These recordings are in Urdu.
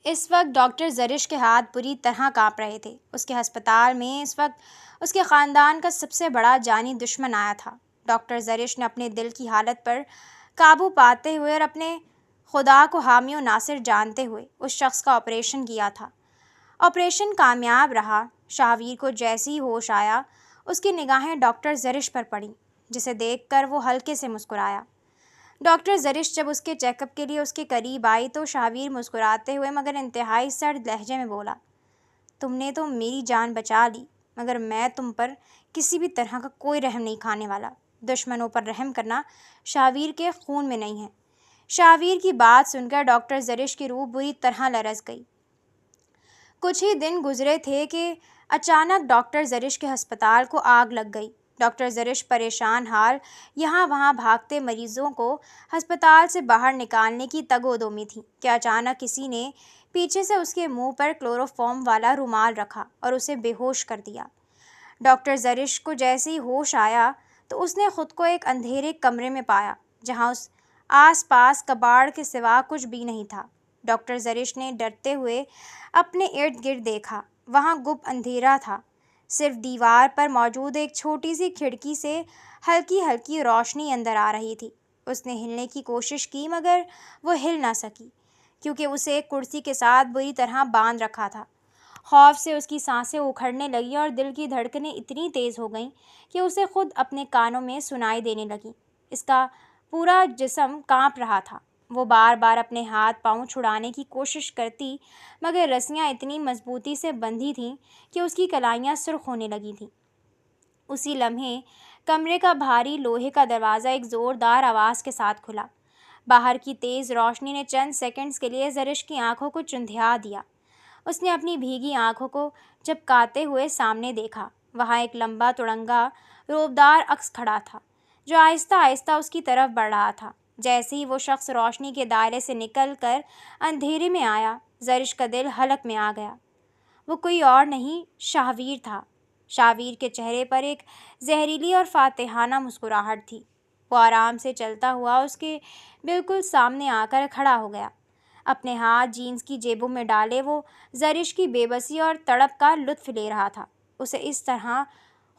اس وقت ڈاکٹر زرش کے ہاتھ بری طرح کانپ رہے تھے۔ اس کے ہسپتال میں اس وقت اس کے خاندان کا سب سے بڑا جانی دشمن آیا تھا۔ ڈاکٹر زرش نے اپنے دل کی حالت پر قابو پاتے ہوئے اور اپنے خدا کو حامی و ناصر جانتے ہوئے اس شخص کا آپریشن کیا تھا۔ آپریشن کامیاب رہا۔ شاہویر کو جیسے ہی ہوش آیا، اس کی نگاہیں ڈاکٹر زرش پر پڑیں، جسے دیکھ کر وہ ہلکے سے مسکرایا۔ ڈاکٹر زرش جب اس کے چیک اپ کے لیے اس کے قریب آئی تو شاہویر مسکراتے ہوئے مگر انتہائی سرد لہجے میں بولا، تم نے تو میری جان بچا لی، مگر میں تم پر کسی بھی طرح کا کوئی رحم نہیں کھانے والا۔ دشمنوں پر رحم کرنا شاہویر کے خون میں نہیں ہے۔ شاہویر کی بات سن کر ڈاکٹر زرش کی روح بری طرح لرز گئی۔ کچھ ہی دن گزرے تھے کہ اچانک ڈاکٹر زرش کے ہسپتال کو آگ لگ گئی۔ ڈاکٹر زرش پریشان حال یہاں وہاں بھاگتے مریضوں کو ہسپتال سے باہر نکالنے کی تگ و دو میں تھیں کہ اچانک کسی نے پیچھے سے اس کے منہ پر کلوروفارم والا رومال رکھا اور اسے بے ہوش کر دیا۔ ڈاکٹر زرش کو جیسے ہی ہوش آیا تو اس نے خود کو ایک اندھیرے کمرے میں پایا جہاں اس آس پاس کباڑ کے سوا کچھ بھی نہیں تھا۔ ڈاکٹر زرش نے ڈرتے ہوئے اپنے ارد گرد دیکھا۔ وہاں گپ اندھیرا تھا، صرف دیوار پر موجود ایک چھوٹی سی کھڑکی سے ہلکی ہلکی روشنی اندر آ رہی تھی۔ اس نے ہلنے کی کوشش کی مگر وہ ہل نہ سکی کیونکہ اسے ایک کرسی کے ساتھ بری طرح باندھ رکھا تھا۔ خوف سے اس کی سانسیں اکھڑنے لگیں اور دل کی دھڑکنیں اتنی تیز ہو گئیں کہ اسے خود اپنے کانوں میں سنائی دینے لگیں۔ اس کا پورا جسم کانپ رہا تھا۔ وہ بار بار اپنے ہاتھ پاؤں چھڑانے کی کوشش کرتی مگر رسیاں اتنی مضبوطی سے بندھی تھیں کہ اس کی کلائیاں سرخ ہونے لگی تھیں۔ اسی لمحے کمرے کا بھاری لوہے کا دروازہ ایک زوردار آواز کے ساتھ کھلا۔ باہر کی تیز روشنی نے چند سیکنڈز کے لیے زرش کی آنکھوں کو چندھیا دیا۔ اس نے اپنی بھیگی آنکھوں کو جھپکاتے ہوئے سامنے دیکھا۔ وہاں ایک لمبا تڑنگا روبدار عکس کھڑا تھا جو آہستہ آہستہ اس کی طرف بڑھ رہا تھا۔ جیسے ہی وہ شخص روشنی کے دائرے سے نکل کر اندھیرے میں آیا، زرش کا دل حلق میں آ گیا۔ وہ کوئی اور نہیں، شاہویر تھا۔ شاہویر کے چہرے پر ایک زہریلی اور فاتحانہ مسکراہٹ تھی۔ وہ آرام سے چلتا ہوا اس کے بالکل سامنے آ کر کھڑا ہو گیا۔ اپنے ہاتھ جینز کی جیبوں میں ڈالے وہ زرش کی بے بسی اور تڑپ کا لطف لے رہا تھا۔ اسے اس طرح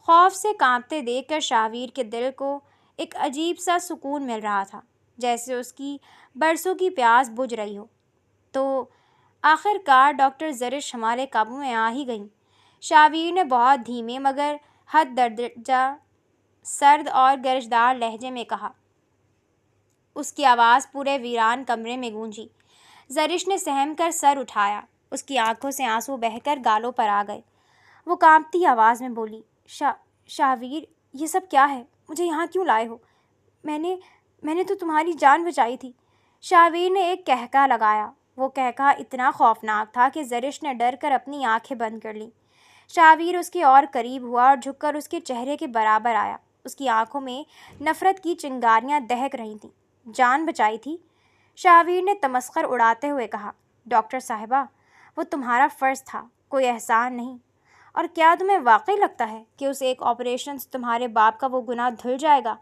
خوف سے کانپتے دیکھ کر شاہویر کے دل کو ایک عجیب سا سکون مل رہا تھا، جیسے اس کی برسوں کی پیاس بجھ رہی ہو۔ تو آخر کار ڈاکٹر زرش ہمارے قابو میں آ ہی گئیں، شاہویر نے بہت دھیمے مگر حد درجہ سرد اور گرجدار لہجے میں کہا۔ اس کی آواز پورے ویران کمرے میں گونجی۔ زرش نے سہم کر سر اٹھایا۔ اس کی آنکھوں سے آنسو بہہ کر گالوں پر آ گئے۔ وہ کانپتی آواز میں بولی، شاہویر، یہ سب کیا ہے؟ مجھے یہاں کیوں لائے ہو؟ میں نے تو تمہاری جان بچائی تھی۔ شاہویر نے ایک کہکا لگایا۔ وہ کہکا اتنا خوفناک تھا کہ زرش نے ڈر کر اپنی آنکھیں بند کر لیں۔ شاہویر اس کے اور قریب ہوا اور جھک کر اس کے چہرے کے برابر آیا۔ اس کی آنکھوں میں نفرت کی چنگاریاں دہک رہی تھیں۔ جان بچائی تھی؟ شاہویر نے تمسخر اڑاتے ہوئے کہا، ڈاکٹر صاحبہ، وہ تمہارا فرض تھا، کوئی احسان نہیں۔ اور کیا تمہیں واقعی لگتا ہے کہ اس ایک آپریشن سے تمہارے باپ کا وہ گناہ دھل جائے گا؟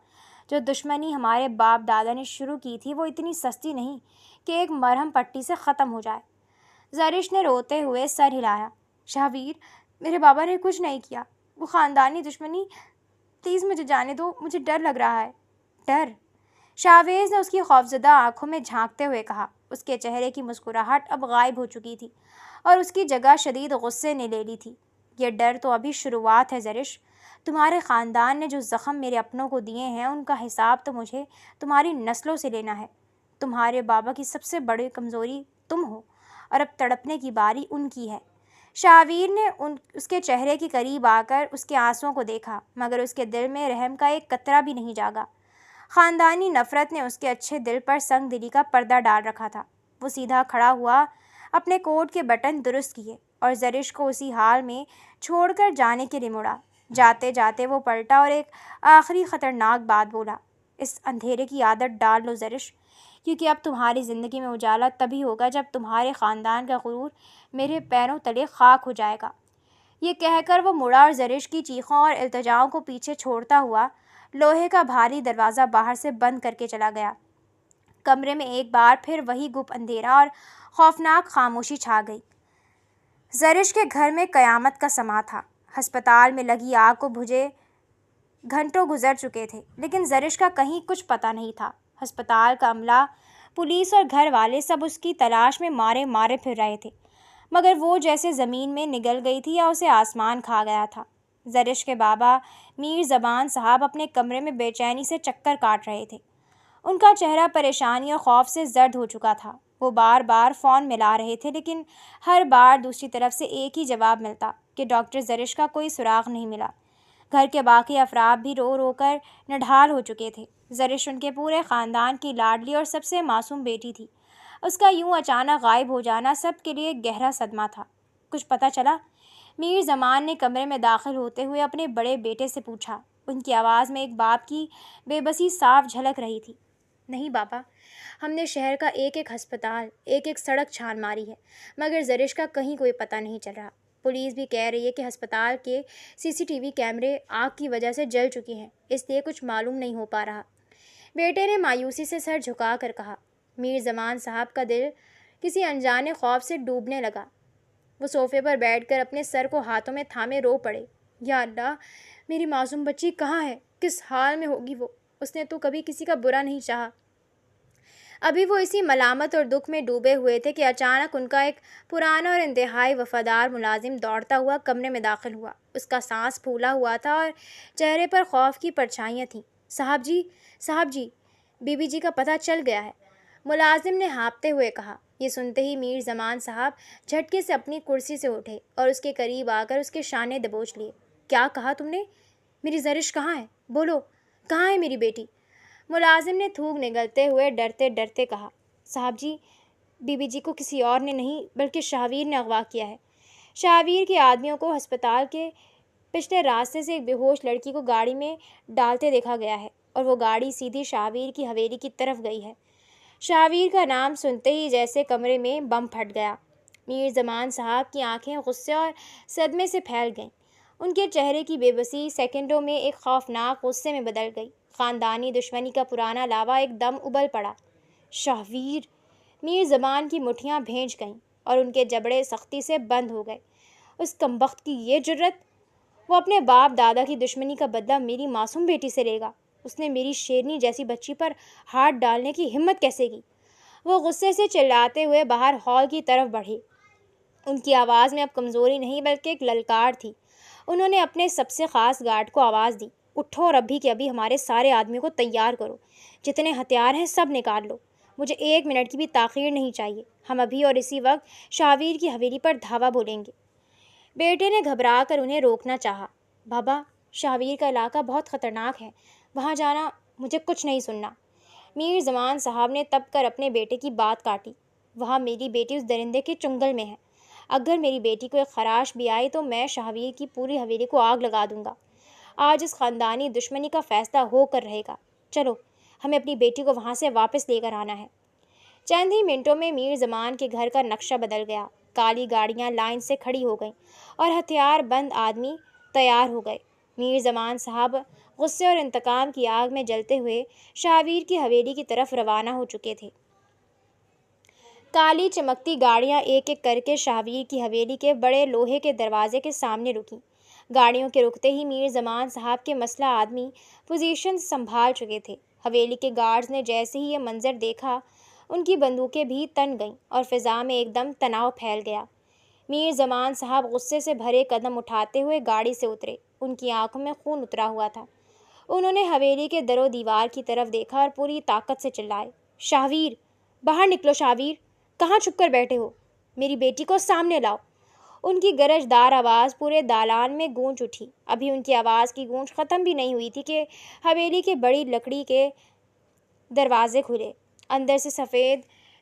جو دشمنی ہمارے باپ دادا نے شروع کی تھی وہ اتنی سستی نہیں کہ ایک مرہم پٹی سے ختم ہو جائے۔ زرش نے روتے ہوئے سر ہلایا۔ شاہویر، میرے بابا نے کچھ نہیں کیا، وہ خاندانی دشمنی، پلیز مجھے جانے دو، مجھے ڈر لگ رہا ہے۔ ڈر؟ شاہویر نے اس کی خوفزدہ آنکھوں میں جھانکتے ہوئے کہا۔ اس کے چہرے کی مسکراہٹ اب غائب ہو چکی تھی اور اس کی جگہ شدید غصے نے لے لی تھی۔ یہ ڈر تو ابھی شروعات ہے زرش۔ تمہارے خاندان نے جو زخم میرے اپنوں کو دیے ہیں ان کا حساب تو مجھے تمہاری نسلوں سے لینا ہے۔ تمہارے بابا کی سب سے بڑی کمزوری تم ہو اور اب تڑپنے کی باری ان کی ہے۔ شاہویر نے اس کے چہرے کے قریب آ کر اس کے آنسوؤں کو دیکھا مگر اس کے دل میں رحم کا ایک قطرہ بھی نہیں جاگا۔ خاندانی نفرت نے اس کے اچھے دل پر سنگ دلی کا پردہ ڈال رکھا تھا۔ وہ سیدھا کھڑا ہوا، اپنے کوٹ کے بٹن درست کیے اور زرش کو اسی حال میں چھوڑ کر جانے کے لیے مڑا۔ جاتے جاتے وہ پلٹا اور ایک آخری خطرناک بات بولا، اس اندھیرے کی عادت ڈال لو زرش، کیونکہ اب تمہاری زندگی میں اجالا تبھی ہوگا جب تمہارے خاندان کا غرور میرے پیروں تلے خاک ہو جائے گا۔ یہ کہہ کر وہ مڑا اور زرش کی چیخوں اور التجاؤں کو پیچھے چھوڑتا ہوا لوہے کا بھاری دروازہ باہر سے بند کر کے چلا گیا۔ کمرے میں ایک بار پھر وہی گپ اندھیرا اور خوفناک خاموشی چھا گئی۔ زرش کے گھر میں قیامت کا سما تھا۔ ہسپتال میں لگی آگ کو بجھے گھنٹوں گزر چکے تھے، لیکن زرش کا کہیں کچھ پتہ نہیں تھا۔ ہسپتال کا عملہ، پولیس اور گھر والے سب اس کی تلاش میں مارے مارے پھر رہے تھے، مگر وہ جیسے زمین میں نگل گئی تھی یا اسے آسمان کھا گیا تھا۔ زرش کے بابا میر زمان صاحب اپنے کمرے میں بے چینی سے چکر کاٹ رہے تھے۔ ان کا چہرہ پریشانی اور خوف سے زرد ہو چکا تھا۔ وہ بار بار فون ملا رہے تھے، لیکن ہر بار دوسری طرف سے ایک ہی جواب ملتا کہ ڈاکٹر زرش کا کوئی سراغ نہیں ملا۔ گھر کے باقی افراد بھی رو رو کر نڈھال ہو چکے تھے۔ زرش ان کے پورے خاندان کی لاڈلی اور سب سے معصوم بیٹی تھی۔ اس کا یوں اچانک غائب ہو جانا سب کے لیے گہرا صدمہ تھا۔ کچھ پتہ چلا؟ میر زمان نے کمرے میں داخل ہوتے ہوئے اپنے بڑے بیٹے سے پوچھا۔ ان کی آواز میں ایک باپ کی بے بسی صاف جھلک رہی تھی۔ نہیں بابا، ہم نے شہر کا ایک ایک ہسپتال، ایک ایک سڑک چھان ماری ہے، مگر زرش کا کہیں کوئی پتہ نہیں چل رہا۔ پولیس بھی کہہ رہی ہے کہ ہسپتال کے CCTV کیمرے آگ کی وجہ سے جل چکے ہیں، اس لیے کچھ معلوم نہیں ہو پا رہا۔ بیٹے نے مایوسی سے سر جھکا کر کہا۔ میر زمان صاحب کا دل کسی انجانے خوف سے ڈوبنے لگا۔ وہ صوفے پر بیٹھ کر اپنے سر کو ہاتھوں میں تھامے رو پڑے۔ یا اللہ، میری معصوم بچی کہاں ہے؟ کس حال میں ہوگی وہ؟ اس نے تو کبھی کسی کا برا نہیں چاہا۔ ابھی وہ اسی ملامت اور دکھ میں ڈوبے ہوئے تھے کہ اچانک ان کا ایک پرانا اور انتہائی وفادار ملازم دوڑتا ہوا کمرے میں داخل ہوا۔ اس کا سانس پھولا ہوا تھا اور چہرے پر خوف کی پرچھائیاں تھیں۔ صاحب جی، بی بی جی کا پتہ چل گیا ہے، ملازم نے ہانپتے ہوئے کہا۔ یہ سنتے ہی میر زمان صاحب جھٹکے سے اپنی کرسی سے اٹھے اور اس کے قریب آ کر اس کے شانے دبوچ لیے۔ کیا کہا تم نے؟ میری زرش کہاں ہے؟ بولو، کہاں ہے میری بیٹی؟ ملازم نے تھوک نگلتے ہوئے ڈرتے ڈرتے کہا۔ صاحب جی، بی بی جی کو کسی اور نے نہیں بلکہ شاہویر نے اغوا کیا ہے۔ شاہویر کے آدمیوں کو ہسپتال کے پچھلے راستے سے ایک بے ہوش لڑکی کو گاڑی میں ڈالتے دیکھا گیا ہے، اور وہ گاڑی سیدھی شاہویر کی حویلی کی طرف گئی ہے۔ شاہویر کا نام سنتے ہی جیسے کمرے میں بم پھٹ گیا۔ میر زمان صاحب کی آنکھیں غصے اور صدمے سے پھیل گئیں۔ ان کے چہرے کی بے بسی سیکنڈوں میں ایک خوفناک غصے میں بدل گئی۔ خاندانی دشمنی کا پرانا لاوا ایک دم ابل پڑا۔ شاہویر! میر زمان کی مٹھیاں بھیج گئیں اور ان کے جبڑے سختی سے بند ہو گئے۔ اس کمبخت کی یہ جرأت! وہ اپنے باپ دادا کی دشمنی کا بدلہ میری معصوم بیٹی سے لے گا؟ اس نے میری شیرنی جیسی بچی پر ہاتھ ڈالنے کی ہمت کیسے کی؟ وہ غصے سے چلاتے ہوئے باہر ہال کی طرف بڑھے۔ ان کی آواز میں اب کمزوری نہیں بلکہ ایک للکار تھی۔ انہوں نے اپنے سب سے خاص گارڈ کو آواز دی۔ اٹھو اور ابھی کے ابھی ہمارے سارے آدمیوں کو تیار کرو۔ جتنے ہتھیار ہیں سب نکال لو۔ مجھے ایک منٹ کی بھی تاخیر نہیں چاہیے۔ ہم ابھی اور اسی وقت شاہویر کی حویلی پر دھاوا بولیں گے۔ بیٹے نے گھبرا کر انہیں روکنا چاہا۔ بابا، شاہویر کا علاقہ بہت خطرناک ہے، وہاں جانا، مجھے کچھ نہیں سننا۔ میر زمان صاحب نے تب کر اپنے بیٹے کی بات کاٹی۔ وہاں میری بیٹی اس درندے کے چنگل میں ہے۔ اگر میری بیٹی کو ایک خراش بھی آئی تو میں شاہویر کی پوری حویلی کو آگ لگا دوں گا۔ آج اس خاندانی دشمنی کا فیصلہ ہو کر رہے گا۔ چلو، ہمیں اپنی بیٹی کو وہاں سے واپس لے کر آنا ہے۔ چند ہی منٹوں میں میر زمان کے گھر کا نقشہ بدل گیا۔ کالی گاڑیاں لائن سے کھڑی ہو گئیں اور ہتھیار بند آدمی تیار ہو گئے۔ میر زمان صاحب غصے اور انتقام کی آگ میں جلتے ہوئے شاہویر کی حویلی کی طرف روانہ ہو چکے تھے۔ کالی چمکتی گاڑیاں ایک ایک کر کے شاہویر کی حویلی کے بڑے لوہے کے دروازے کے سامنے رکیں۔ گاڑیوں کے رکتے ہی میر زمان صاحب کے مسلح آدمی پوزیشن سنبھال چکے تھے۔ حویلی کے گارڈز نے جیسے ہی یہ منظر دیکھا، ان کی بندوقیں بھی تن گئیں اور فضا میں ایک دم تناؤ پھیل گیا۔ میر زمان صاحب غصے سے بھرے قدم اٹھاتے ہوئے گاڑی سے اترے۔ ان کی آنکھوں میں خون اترا ہوا تھا۔ انہوں نے حویلی کے در و دیوار کی طرف دیکھا اور پوری طاقت سے چلائے، شاہویر! باہر نکلو شاہویر! کہاں چھپ کر بیٹھے ہو؟ میری بیٹی کو سامنے لاؤ۔ ان کی گرج دار آواز پورے دالان میں گونج اٹھی۔ ابھی ان کی آواز کی گونج ختم بھی نہیں ہوئی تھی کہ حویلی کے بڑی لکڑی کے دروازے کھلے۔ اندر سے سفید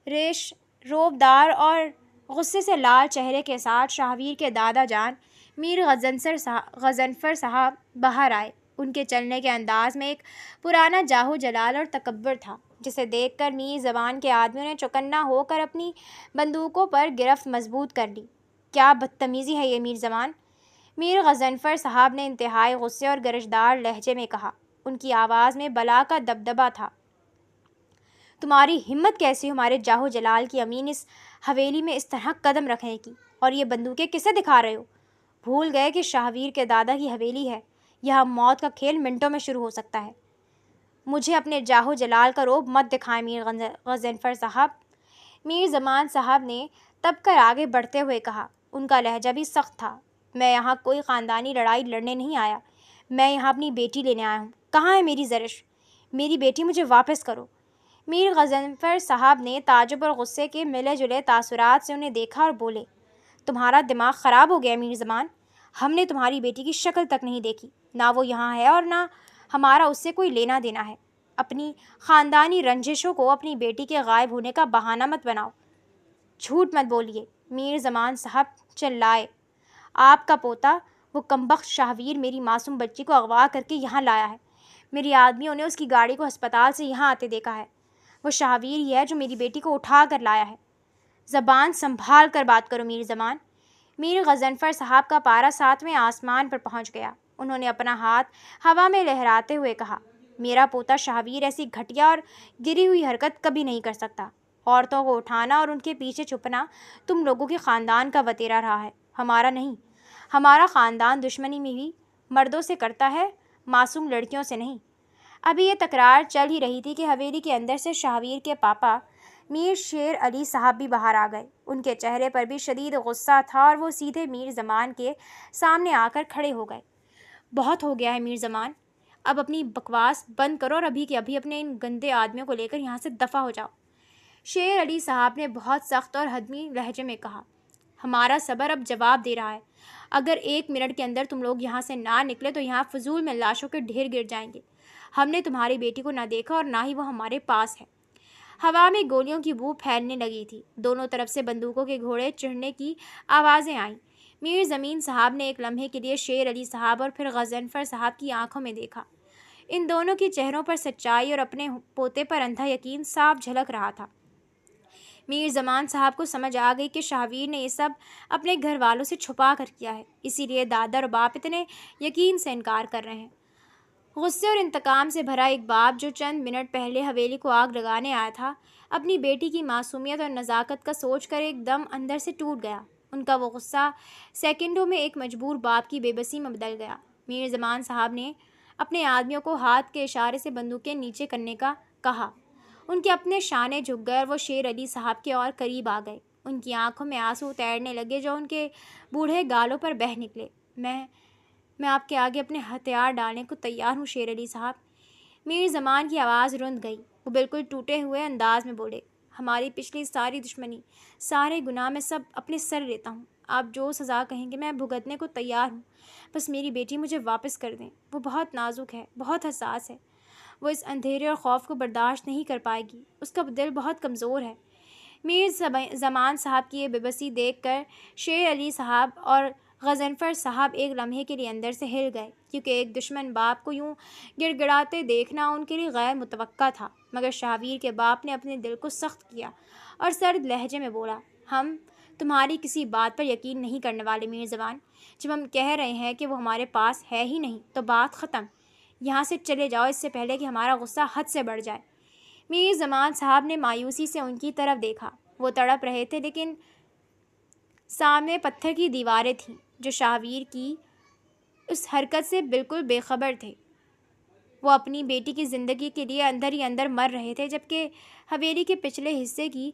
ریش روب دار اور غصے سے لال چہرے کے ساتھ شاہویر کے دادا جان میر غضنفر صاحب باہر آئے۔ ان کے چلنے کے انداز میں ایک پرانا جاہو جلال اور تکبر تھا، جسے دیکھ کر میر زمان کے آدمیوں نے چوکنا ہو کر اپنی بندوقوں پر گرفت مضبوط کر لی۔ کیا بدتمیزی ہے یہ میر زمان! میر غضنفر صاحب نے انتہائی غصے اور گرجدار لہجے میں کہا۔ ان کی آواز میں بلا کا دبدبا تھا۔ تمہاری ہمت کیسی ہمارے جاہو جلال کی امین اس حویلی میں اس طرح قدم رکھنے کی؟ اور یہ بندوقیں کسے دکھا رہے ہو؟ بھول گئے کہ شاہویر کے دادا کی حویلی ہے؟ یہاں موت کا کھیل منٹوں میں شروع ہو سکتا ہے۔ مجھے اپنے جاہو جلال کا روب مت دکھائیں میر غضنفر صاحب، میر زمان صاحب نے تب کر آگے بڑھتے ہوئے کہا۔ ان کا لہجہ بھی سخت تھا۔ میں یہاں کوئی خاندانی لڑائی لڑنے نہیں آیا، میں یہاں اپنی بیٹی لینے آیا ہوں۔ کہاں ہے میری زرش؟ میری بیٹی مجھے واپس کرو۔ میر غضنفر صاحب نے تعجب اور غصے کے ملے جلے تاثرات سے انہیں دیکھا اور بولے، تمہارا دماغ خراب ہو گیا میر زمان، ہم نے تمہاری بیٹی کی شکل تک نہیں دیکھی، نہ وہ یہاں ہے اور نہ ہمارا اس سے کوئی لینا دینا ہے۔ اپنی خاندانی رنجشوں کو اپنی بیٹی کے غائب ہونے کا بہانہ مت بناؤ۔ جھوٹ مت بولیے، میر زمان صاحب چلائے۔ آپ کا پوتا وہ کمبخت شاہویر میری معصوم بچی کو اغوا کر کے یہاں لایا ہے۔ میری آدمیوں نے اس کی گاڑی کو ہسپتال سے یہاں آتے دیکھا ہے۔ وہ شاہویر ہی ہے جو میری بیٹی کو اٹھا کر لایا ہے۔ زبان سنبھال کر بات کرو میر زمان۔ میر غضنفر صاحب کا پارا 7ویں آسمان پر پہنچ گیا۔ انہوں نے اپنا ہاتھ ہوا میں لہراتے ہوئے کہا، میرا پوتا شاہویر ایسی گھٹیا اور گری ہوئی حرکت کبھی نہیں کر سکتا۔ عورتوں کو اٹھانا اور ان کے پیچھے چھپنا تم لوگوں کے خاندان کا وتیرہ رہا ہے، ہمارا نہیں۔ ہمارا خاندان دشمنی میں بھی مردوں سے کرتا ہے، معصوم لڑکیوں سے نہیں۔ ابھی یہ تکرار چل ہی رہی تھی کہ حویلی کے اندر سے شاہویر کے پاپا میر شیر علی صاحب بھی باہر آ گئے۔ ان کے چہرے پر بھی شدید غصہ تھا اور وہ سیدھے میر زمان کے سامنے آ کر کھڑے ہو گئے۔ بہت ہو گیا ہے میر زمان، اب اپنی بکواس بند کرو اور ابھی کے ابھی اپنے ان گندے آدمیوں کو لے کر یہاں سے دفع ہو جاؤ۔ شیر علی صاحب نے بہت سخت اور حتمی لہجے میں کہا، ہمارا صبر اب جواب دے رہا ہے، اگر 1 منٹ کے اندر تم لوگ یہاں سے نہ نکلے تو یہاں فضول میں لاشوں کے ڈھیر گر جائیں گے۔ ہم نے تمہاری بیٹی کو نہ دیکھا اور نہ ہی وہ ہمارے پاس ہے۔ ہوا میں گولیوں کی بو پھیلنے لگی تھی، دونوں طرف سے بندوقوں کے گھوڑے چڑھنے کی آوازیں آئیں۔ میر زمین صاحب نے ایک لمحے کے لیے شیر علی صاحب اور پھر غضنفر صاحب کی آنکھوں میں دیکھا۔ ان دونوں کے چہروں پر سچائی اور اپنے پوتے پر اندھا یقین صاف جھلک رہا تھا۔ میر زمان صاحب کو سمجھ آ گئی کہ شاہویر نے یہ سب اپنے گھر والوں سے چھپا کر کیا ہے، اسی لیے دادا اور باپ اتنے یقین سے انکار کر رہے ہیں۔ غصے اور انتقام سے بھرا ایک باپ جو چند منٹ پہلے حویلی کو آگ لگانے آیا تھا، اپنی بیٹی کی معصومیت اور نزاکت کا سوچ کر ایک دم اندر سے ٹوٹ گیا۔ ان کا وہ غصہ سیکنڈوں میں ایک مجبور باپ کی بے بسی میں بدل گیا۔ میر زمان صاحب نے اپنے آدمیوں کو ہاتھ کے اشارے سے بندوقیں نیچے کرنے کا کہا۔ ان کے اپنے شانے جھک گئے اور وہ شیر علی صاحب کے اور قریب آ گئے۔ ان کی آنکھوں میں آنسو تیرنے لگے جو ان کے بوڑھے گالوں پر بہہ نکلے۔ میں آپ کے آگے اپنے ہتھیار ڈالنے کو تیار ہوں شیر علی صاحب۔ میر زمان کی آواز رند گئی، وہ بالکل ٹوٹے ہوئے انداز میں بولے، ہماری پچھلی ساری دشمنی، سارے گناہ میں سب اپنے سر لیتا ہوں۔ آپ جو سزا کہیں گے میں بھگتنے کو تیار ہوں، بس میری بیٹی مجھے واپس کر دیں۔ وہ بہت نازک ہے، بہت حساس ہے، وہ اس اندھیرے اور خوف کو برداشت نہیں کر پائے گی، اس کا دل بہت کمزور ہے۔ میر زمان صاحب کی یہ بے بسی دیکھ کر شیر علی صاحب اور غضنفر صاحب ایک لمحے کے لیے اندر سے ہل گئے، کیونکہ ایک دشمن باپ کو یوں گڑ گڑاتے دیکھنا ان کے لیے غیر متوقع تھا۔ مگر شاہویر کے باپ نے اپنے دل کو سخت کیا اور سرد لہجے میں بولا، ہم تمہاری کسی بات پر یقین نہیں کرنے والے میر زمان۔ جب ہم کہہ رہے ہیں کہ وہ ہمارے پاس ہے ہی نہیں تو بات ختم، یہاں سے چلے جاؤ اس سے پہلے کہ ہمارا غصہ حد سے بڑھ جائے۔ میر زمان صاحب نے مایوسی سے ان کی طرف دیکھا، وہ تڑپ رہے تھے لیکن سامنے پتھر کی دیواریں تھیں جو شاہویر کی اس حرکت سے بالکل بے خبر تھے۔ وہ اپنی بیٹی کی زندگی کے لیے اندر ہی اندر مر رہے تھے، جبکہ حویلی کے پچھلے حصے کی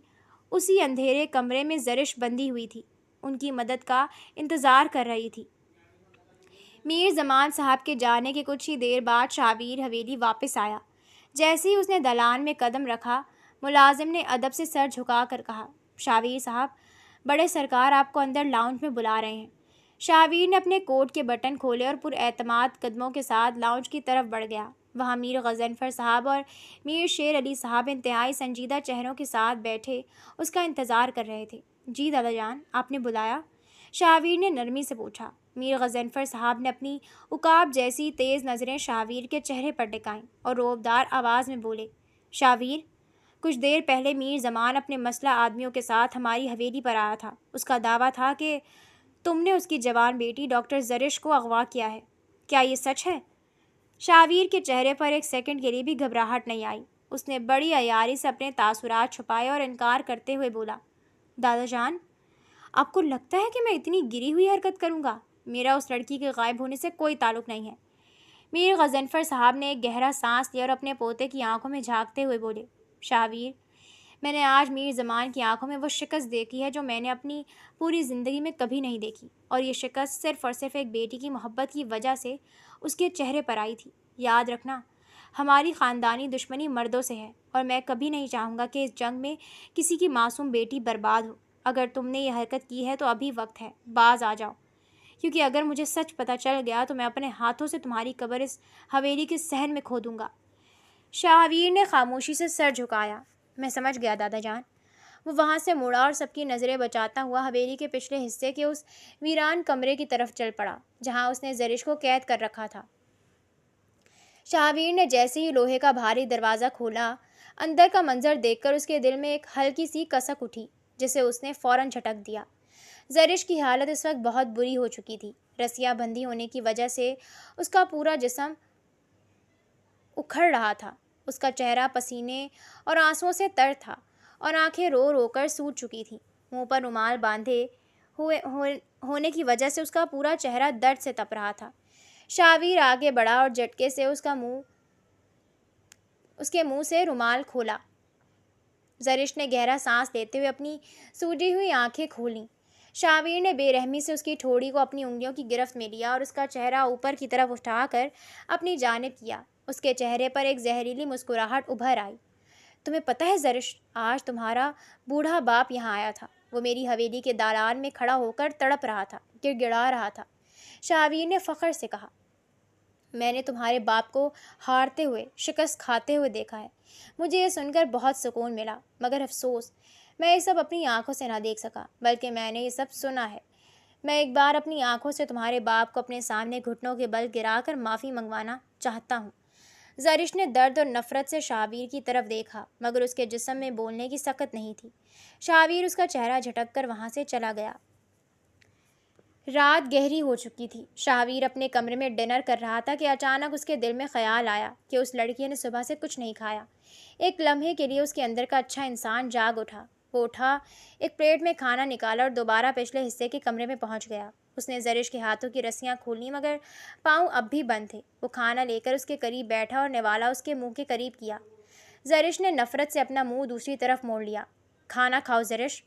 اسی اندھیرے کمرے میں زرش بندھی ہوئی تھی، ان کی مدد کا انتظار کر رہی تھی۔ میر زمان صاحب کے جانے کے کچھ ہی دیر بعد شاہویر حویلی واپس آیا۔ جیسے ہی اس نے دلان میں قدم رکھا، ملازم نے ادب سے سر جھکا کر کہا، شاہویر صاحب، بڑے سرکار آپ کو اندر لاؤنج میں بلا رہے ہیں۔ شاہویر نے اپنے کوٹ کے بٹن کھولے اور پر اعتماد قدموں کے ساتھ لاؤنج کی طرف بڑھ گیا۔ وہاں میر غضنفر صاحب اور میر شیر علی صاحب انتہائی سنجیدہ چہروں کے ساتھ بیٹھے اس کا انتظار کر رہے تھے۔ جی دادا جان، آپ نے بلایا؟ شاہویر نے نرمی سے پوچھا۔ میر غضنفر صاحب نے اپنی عقاب جیسی تیز نظریں شاہویر کے چہرے پر ٹکائیں اور روبدار آواز میں بولے، شاہویر، کچھ دیر پہلے میر زمان اپنے مسلح آدمیوں کے ساتھ ہماری حویلی پر آیا تھا۔ اس کا دعویٰ تھا کہ تم نے اس کی جوان بیٹی ڈاکٹر زرش کو اغوا کیا ہے۔ کیا یہ سچ ہے؟ شاہویر کے چہرے پر ایک سیکنڈ کے لیے بھی گھبراہٹ نہیں آئی۔ اس نے بڑی عیاری سے اپنے تاثرات چھپائے اور انکار کرتے ہوئے بولا، دادا جان، آپ کو لگتا ہے کہ میں اتنی گری ہوئی حرکت کروں گا؟ میرا اس لڑکی کے غائب ہونے سے کوئی تعلق نہیں ہے۔ میر غضنفر صاحب نے ایک گہرا سانس لیا اور اپنے پوتے کی آنکھوں میں جھانکتے ہوئے بولے، شاہویر، میں نے آج میر زمان کی آنکھوں میں وہ شکست دیکھی ہے جو میں نے اپنی پوری زندگی میں کبھی نہیں دیکھی، اور یہ شکست صرف اور صرف ایک بیٹی کی محبت کی وجہ سے اس کے چہرے پر آئی تھی۔ یاد رکھنا، ہماری خاندانی دشمنی مردوں سے ہے، اور میں کبھی نہیں چاہوں گا کہ اس جنگ میں کسی کی معصوم بیٹی برباد ہو۔ اگر تم نے یہ حرکت کی ہے تو ابھی وقت ہے، باز آ جاؤ، کیونکہ اگر مجھے سچ پتہ چل گیا تو میں اپنے ہاتھوں سے تمہاری قبر اس حویلی کے صحن میں کھودوں گا۔ شاہویر نے خاموشی سے سر جھکایا۔ میں سمجھ گیا دادا جان۔ وہ وہاں سے مڑا اور سب کی نظریں بچاتا ہوا حویلی کے پچھلے حصے کے اس ویران کمرے کی طرف چل پڑا جہاں اس نے زرش کو قید کر رکھا تھا۔ شاہویر نے جیسے ہی لوہے کا بھاری دروازہ کھولا، اندر کا منظر دیکھ کر اس کے دل میں ایک ہلکی سی کسک اٹھی جسے اس نے فوراً جھٹک دیا۔ زرش کی حالت اس وقت بہت بری ہو چکی تھی۔ رسیاں بندھی ہونے کی وجہ سے اس کا پورا جسم اکھڑ رہا تھا، اس کا چہرہ پسینے اور آنسوؤں سے تر تھا، اور آنکھیں رو رو کر سوج چکی تھیں۔ منہ پر رومال باندھے ہونے کی وجہ سے اس کا پورا چہرہ درد سے تپ رہا تھا۔ شاہویر آگے بڑھا اور جھٹکے سے اس کے منہ سے رومال کھولا۔ زرش نے گہرا سانس لیتے ہوئے اپنی سوجی ہوئی آنکھیں کھولیں۔ شاہویر نے بے رحمی سے اس کی ٹھوڑی کو اپنی انگلیوں کی گرفت میں لیا اور اس کا چہرہ اوپر کی طرف اٹھا کر اپنی جانب کیا۔ اس کے چہرے پر ایک زہریلی مسکراہٹ ابھر آئی۔ تمہیں پتہ ہے زرش، آج تمہارا بوڑھا باپ یہاں آیا تھا۔ وہ میری حویلی کے دالان میں کھڑا ہو کر تڑپ رہا تھا، گڑ گڑا رہا تھا۔ شاہویر نے فخر سے کہا، میں نے تمہارے باپ کو ہارتے ہوئے، شکست کھاتے ہوئے دیکھا ہے۔ مجھے یہ سن کر بہت سکون ملا، مگر افسوس، میں یہ سب اپنی آنکھوں سے نہ دیکھ سکا، بلکہ میں نے یہ سب سنا ہے۔ میں ایک بار اپنی آنکھوں سے تمہارے باپ کو اپنے سامنے گھٹنوں کے بل گرا کر معافی منگوانا چاہتا ہوں۔ زرش نے درد اور نفرت سے شاہویر کی طرف دیکھا، مگر اس کے جسم میں بولنے کی سکت نہیں تھی۔ شاہویر اس کا چہرہ جھٹک کر وہاں سے چلا گیا۔ رات گہری ہو چکی تھی۔ شاہویر اپنے کمرے میں ڈنر کر رہا تھا کہ اچانک اس کے دل میں خیال آیا کہ اس لڑکی نے صبح سے کچھ نہیں کھایا۔ ایک لمحے کے لیے اس کے اندر کا اچھا انسان جاگ اٹھا۔ وہ اٹھا، ایک پلیٹ میں کھانا نکالا اور دوبارہ پچھلے حصے کے کمرے میں پہنچ گیا۔ اس نے زرش کے ہاتھوں کی رسیاں کھولیں مگر پاؤں اب بھی بند تھے۔ وہ کھانا لے کر اس کے قریب بیٹھا اور نوالا اس کے منہ کے قریب کیا۔ زرش نے نفرت سے اپنا منہ دوسری طرف موڑ لیا۔ کھانا کھاؤ زرش،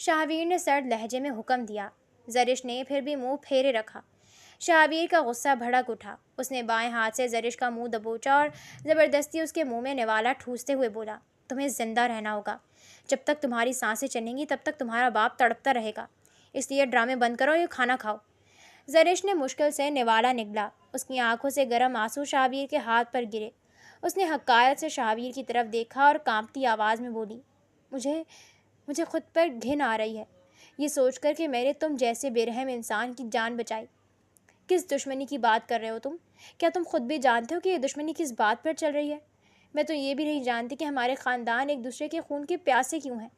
شاہویر نے سرد لہجے میں حکم دیا۔ زرش نے پھر بھی منہ پھیرے رکھا۔ شاہویر کا غصہ بھڑک اٹھا۔ اس نے بائیں ہاتھ سے زرش کا منہ دبوچا اور زبردستی اس کے منہ میں نوالا ٹھوستے ہوئے بولا، تمہیں زندہ رہنا ہوگا۔ جب تک تمہاری سانسیں چلیں گی تب تک تمہارا باپ تڑپتا رہے گا، اس لیے ڈرامے بند کرو اور کھانا کھاؤ۔ زرش نے مشکل سے نوالا نگلا۔ اس کی آنکھوں سے گرم آنسو شاہویر کے ہاتھ پر گرے۔ اس نے حقارت سے شاہویر کی طرف دیکھا اور کانپتی آواز میں بولی، مجھے خود پر گھن آ رہی ہے، یہ سوچ کر کہ میں نے تم جیسے بے رحم انسان کی جان بچائی۔ کس دشمنی کی بات کر رہے ہو تم؟ کیا تم خود بھی جانتے ہو کہ یہ دشمنی کس بات پر چل رہی ہے؟ میں تو یہ بھی نہیں جانتی کہ ہمارے خاندان ایک دوسرے کے خون کے پیاسے کیوں ہیں۔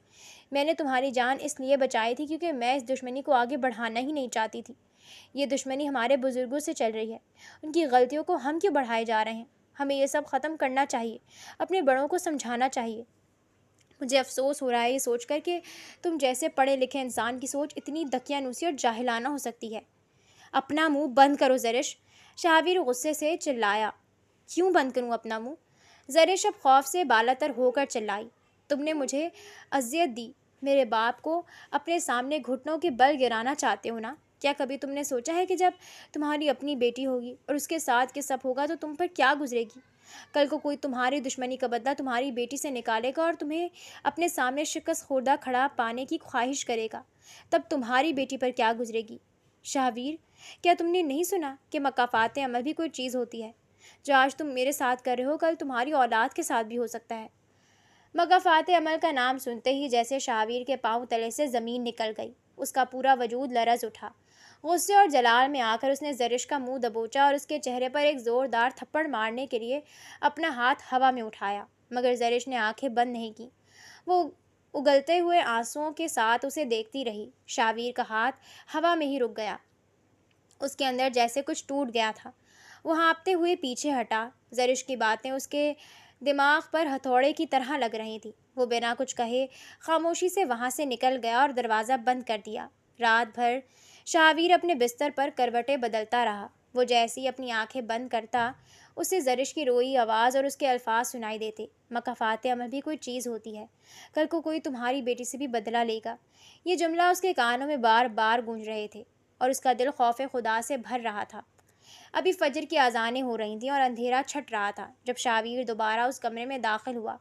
میں نے تمہاری جان اس لیے بچائی تھی کیونکہ میں اس دشمنی کو آگے بڑھانا ہی نہیں چاہتی تھی۔ یہ دشمنی ہمارے بزرگوں سے چل رہی ہے، ان کی غلطیوں کو ہم کیوں بڑھائے جا رہے ہیں؟ ہمیں یہ سب ختم کرنا چاہیے، اپنے بڑوں کو سمجھانا چاہیے۔ مجھے افسوس ہو رہا ہے یہ سوچ کر کہ تم جیسے پڑھے لکھے انسان کی سوچ اتنی دقیانوسی اور جاہلانہ ہو سکتی ہے۔ اپنا منہ بند کرو زرش، شاہویر غصے سے چلایا۔ کیوں بند کروں اپنا منہ؟ زرش اب خوف سے بالاتر ہو کر چلائی۔ تم نے مجھے اذیت دی، میرے باپ کو اپنے سامنے گھٹنوں کے بل گرانا چاہتے ہو نا؟ کیا کبھی تم نے سوچا ہے کہ جب تمہاری اپنی بیٹی ہوگی اور اس کے ساتھ یہ سب ہوگا تو تم پر کیا گزرے گی؟ کل کو کوئی تمہاری دشمنی کا بدلہ تمہاری بیٹی سے نکالے گا اور تمہیں اپنے سامنے شکست خوردہ کھڑا پانے کی خواہش کرے گا، تب تمہاری بیٹی پر کیا گزرے گی؟ شاہویر، کیا تم نے نہیں سنا کہ مکافات عمل بھی کوئی چیز ہوتی ہے؟ جو آج تم میرے ساتھ کر رہے ہو کل تمہاری اولاد کے ساتھ بھی ہو سکتا ہے۔ مکافات عمل کا نام سنتے ہی جیسے شاہویر کے پاؤں تلے سے زمین نکل گئی۔ اس کا پورا وجود لرز اٹھا۔ غصے اور جلال میں آ کر اس نے زرش کا منہ دبوچا اور اس کے چہرے پر ایک زوردار تھپڑ مارنے کے لیے اپنا ہاتھ ہوا میں اٹھایا، مگر زرش نے آنکھیں بند نہیں کی۔ وہ اگلتے ہوئے آنسوؤں کے ساتھ اسے دیکھتی رہی۔ شاہویر کا ہاتھ ہوا میں ہی رک گیا۔ اس کے اندر جیسے کچھ ٹوٹ گیا تھا۔ وہ ہانپتے ہوئے پیچھے ہٹا۔ زرش کی باتیں اس کے دماغ پر ہتھوڑے کی طرح لگ رہی تھی۔ وہ بنا کچھ کہے خاموشی سے وہاں سے نکل گیا اور دروازہ بند کر دیا۔ رات بھر شاہویر اپنے بستر پر کروٹیں بدلتا رہا۔ وہ جیسے ہی اپنی آنکھیں بند کرتا، اسے زرش کی روئی آواز اور اس کے الفاظ سنائی دیتے۔ مکافات عمل بھی کوئی چیز ہوتی ہے، کل کو کوئی تمہاری بیٹی سے بھی بدلہ لے گا۔ یہ جملہ اس کے کانوں میں بار بار گونج رہے تھے اور اس کا دل خوف خدا سے بھر رہا تھا۔ ابھی فجر کی اذانیں ہو رہی تھیں اور اندھیرا چھٹ رہا تھا جب شاہویر دوبارہ اس کمرے میں داخل ہوا۔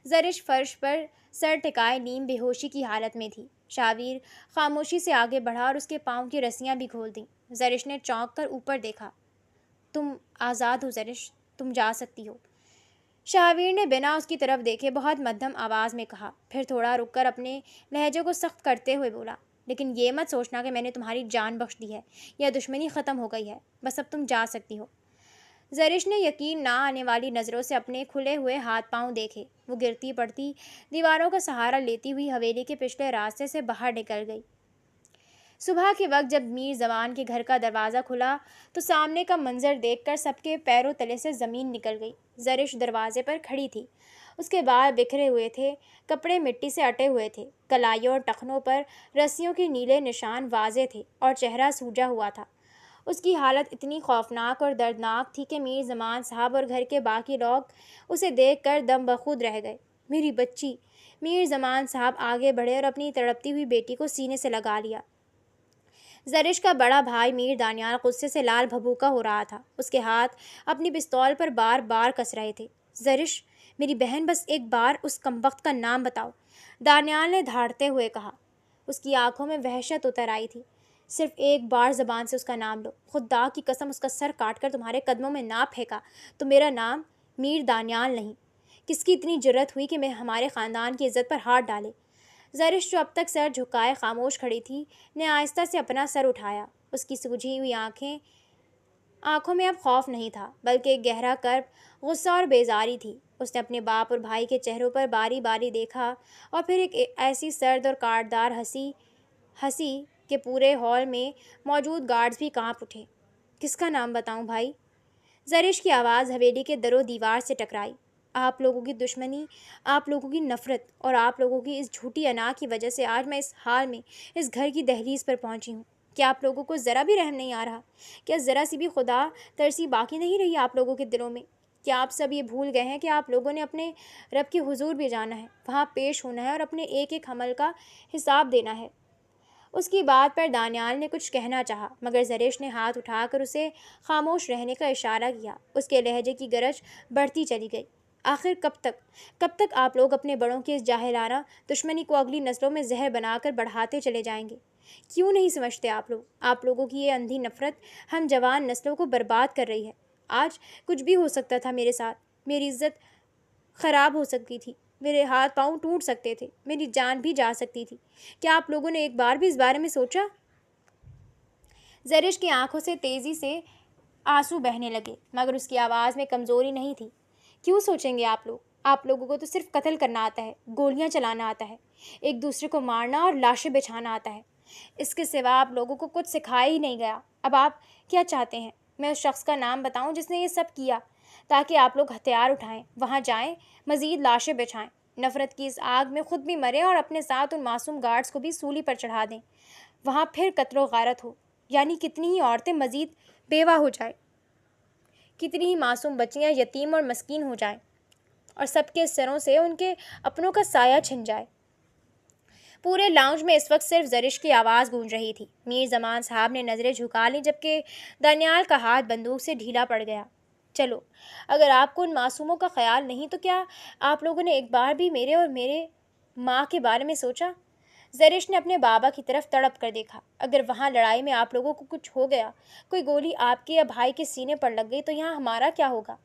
زرش فرش پر سر ٹکائے نیم بے ہوشی کی حالت میں تھی۔ شاہویر خاموشی سے آگے بڑھا اور اس کے پاؤں کی رسیاں بھی کھول دیں۔ زرش نے چونک کر اوپر دیکھا۔ تم آزاد ہو زرش، تم جا سکتی ہو، شاہویر نے بنا اس کی طرف دیکھے بہت مدھم آواز میں کہا، پھر تھوڑا رک کر اپنے لہجے کو سخت کرتے ہوئے بولا، لیکن یہ مت سوچنا کہ میں نے تمہاری جان بخش دی ہے یا دشمنی ختم ہو گئی ہے، بس اب تم جا سکتی ہو۔ زرش نے یقین نہ آنے والی نظروں سے اپنے کھلے ہوئے ہاتھ پاؤں دیکھے۔ وہ گرتی پڑتی دیواروں کا سہارا لیتی ہوئی حویلی کے پچھلے راستے سے باہر نکل گئی۔ صبح کے وقت جب میر زمان کے گھر کا دروازہ کھلا تو سامنے کا منظر دیکھ کر سب کے پیروں تلے سے زمین نکل گئی۔ زرش دروازے پر کھڑی تھی۔ اس کے بال بکھرے ہوئے تھے، کپڑے مٹی سے اٹے ہوئے تھے، کلائیوں اور ٹخنوں پر رسیوں کے نیلے نشان واضح تھے اور چہرہ سوجا ہوا تھا۔ اس کی حالت اتنی خوفناک اور دردناک تھی کہ میر زمان صاحب اور گھر کے باقی لوگ اسے دیکھ کر دم بخود رہ گئے۔ میری بچی! میر زمان صاحب آگے بڑھے اور اپنی تڑپتی ہوئی بیٹی کو سینے سے لگا لیا۔ زرش کا بڑا بھائی میر دانیال غصے سے لال بھبوکا ہو رہا تھا۔ اس کے ہاتھ اپنی پستول پر بار بار کس رہے تھے۔ زرش، میری بہن، بس ایک بار اس کمبخت کا نام بتاؤ، دانیال نے دھاڑتے ہوئے کہا۔ اس کی آنکھوں میں وحشت اتر آئی تھی۔ صرف ایک بار زبان سے اس کا نام لو، خدا کی قسم اس کا سر کاٹ کر تمہارے قدموں میں نہ پھینکا تو میرا نام میر دانیال نہیں۔ کس کی اتنی جرأت ہوئی کہ میں ہمارے خاندان کی عزت پر ہاتھ ڈالے؟ زرش جو اب تک سر جھکائے خاموش کھڑی تھی نے آہستہ سے اپنا سر اٹھایا۔ اس کی سوجھی ہوئی آنکھوں میں اب خوف نہیں تھا بلکہ ایک گہرا کرب، غصہ اور بیزاری تھی۔ اس نے اپنے باپ اور بھائی کے چہروں پر باری باری دیکھا اور پھر ایک ایسی سرد اور کاٹدار ہنسی کہ پورے ہال میں موجود گارڈز بھی کانپ اٹھے۔ کس کا نام بتاؤں بھائی؟ زرش کی آواز حویلی کے در و دیوار سے ٹکرائی۔ آپ لوگوں کی دشمنی، آپ لوگوں کی نفرت اور آپ لوگوں کی اس جھوٹی انا کی وجہ سے آج میں اس حال میں اس گھر کی دہلیز پر پہنچی ہوں۔ کیا آپ لوگوں کو ذرا بھی رحم نہیں آ رہا؟ کیا ذرا سی بھی خدا ترسی باقی نہیں رہی آپ لوگوں کے دلوں میں؟ کیا آپ سب یہ بھول گئے ہیں کہ آپ لوگوں نے اپنے رب کے حضور بھی جانا ہے، وہاں پیش ہونا ہے اور اپنے ایک ایک عمل کا حساب دینا ہے؟ اس کی بات پر دانیال نے کچھ کہنا چاہا مگر زرش نے ہاتھ اٹھا کر اسے خاموش رہنے کا اشارہ کیا۔ اس کے لہجے کی گرج بڑھتی چلی گئی۔ آخر کب تک آپ لوگ اپنے بڑوں کی اس جاہلانہ دشمنی کو اگلی نسلوں میں زہر بنا کر بڑھاتے چلے جائیں گے؟ کیوں نہیں سمجھتے آپ لوگوں کی یہ اندھی نفرت ہم جوان نسلوں کو برباد کر رہی ہے۔ آج کچھ بھی ہو سکتا تھا میرے ساتھ، میری عزت خراب ہو سکتی تھی، میرے ہاتھ پاؤں ٹوٹ سکتے تھے، میری جان بھی جا سکتی تھی۔ کیا آپ لوگوں نے ایک بار بھی اس بارے میں سوچا؟ زرش کی آنکھوں سے تیزی سے آنسو بہنے لگے مگر اس کی آواز میں کمزوری نہیں تھی۔ کیوں سوچیں گے آپ لوگ؟ آپ لوگوں کو تو صرف قتل کرنا آتا ہے، گولیاں چلانا آتا ہے، ایک دوسرے کو مارنا اور لاشیں بچھانا آتا ہے۔ اس کے سوا آپ لوگوں کو کچھ سکھایا ہی نہیں گیا۔ اب آپ کیا چاہتے ہیں میں اس شخص کا نام بتاؤں جس نے یہ سب کیا تاکہ آپ لوگ ہتھیار اٹھائیں، وہاں جائیں، مزید لاشیں بچھائیں، نفرت کی اس آگ میں خود بھی مریں اور اپنے ساتھ ان معصوم گارڈز کو بھی سولی پر چڑھا دیں، وہاں پھر قتل و غارت ہو، یعنی کتنی ہی عورتیں مزید بیوہ ہو جائیں، کتنی ہی معصوم بچیاں یتیم اور مسکین ہو جائیں اور سب کے سروں سے ان کے اپنوں کا سایہ چھن جائے۔ پورے لاؤنج میں اس وقت صرف زرش کی آواز گونج رہی تھی۔ میر زمان صاحب نے نظریں جھکا لیں جبکہ دانیال کا ہاتھ بندوق سے ڈھیلا پڑ گیا۔ چلو، اگر آپ کو ان معصوموں کا خیال نہیں تو کیا آپ لوگوں نے ایک بار بھی میرے اور میرے ماں کے بارے میں سوچا؟ زرش نے اپنے بابا کی طرف تڑپ کر دیکھا۔ اگر وہاں لڑائی میں آپ لوگوں کو کچھ ہو گیا، کوئی گولی آپ کے یا بھائی کے سینے پر لگ گئی تو یہاں ہمارا کیا ہوگا؟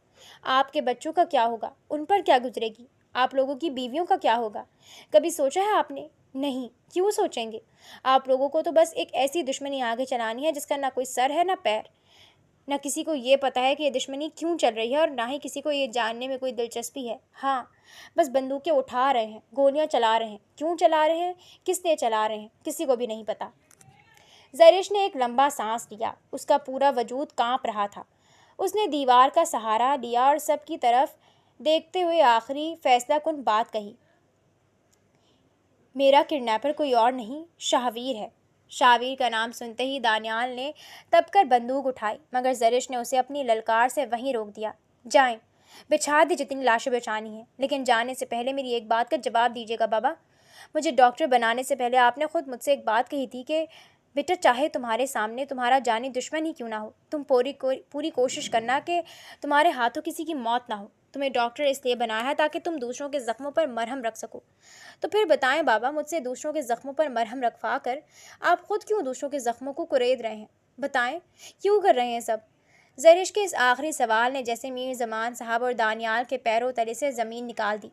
آپ کے بچوں کا کیا ہوگا؟ ان پر کیا گزرے گی؟ آپ لوگوں کی بیویوں کا کیا ہوگا؟ کبھی سوچا ہے آپ نے؟ نہیں، کیوں سوچیں گے؟ آپ لوگوں کو تو بس ایک ایسی دشمنی آگے چلانی ہے جس کا نہ کوئی سر ہے نہ پیر، نہ کسی کو یہ پتہ ہے کہ یہ دشمنی کیوں چل رہی ہے اور نہ ہی کسی کو یہ جاننے میں کوئی دلچسپی ہے۔ ہاں، بس بندوقیں اٹھا رہے ہیں، گولیاں چلا رہے ہیں، کیوں چلا رہے ہیں، کس لیے چلا رہے ہیں، کسی کو بھی نہیں پتہ۔ زرش نے ایک لمبا سانس لیا۔ اس کا پورا وجود کانپ رہا تھا۔ اس نے دیوار کا سہارا لیا اور سب کی طرف دیکھتے ہوئے آخری فیصلہ کن بات کہی، میرا کڈنیپر کوئی اور نہیں، شاہویر ہے۔ شاہویر کا نام سنتے ہی دانیال نے تپ کر بندوق اٹھائی، مگر زرش نے اسے اپنی للکار سے وہیں روک دیا۔ جائیں، بچھا دی جتنی لاشیں بچانی ہیں، لیکن جانے سے پہلے میری ایک بات کا جواب دیجیے گا بابا۔ مجھے ڈاکٹر بنانے سے پہلے آپ نے خود مجھ سے ایک بات کہی تھی کہ بیٹا چاہے تمہارے سامنے تمہارا جانی دشمن ہی کیوں نہ ہو، تم پوری کوشش کرنا کہ تمہارے ہاتھوں کسی کی موت نہ ہو۔ تمہیں ڈاکٹر اس لیے بنایا ہے تاکہ تم دوسروں کے زخموں پر مرہم رکھ سکو۔ تو پھر بتائیں بابا، مجھ سے دوسروں کے زخموں پر مرہم رکھوا کر آپ خود کیوں دوسروں کے زخموں کو کرید رہے ہیں؟ بتائیں، کیوں کر رہے ہیں سب؟ زرش کے اس آخری سوال نے جیسے میر زمان صاحب اور دانیال کے پیروں تلے سے زمین نکال دی۔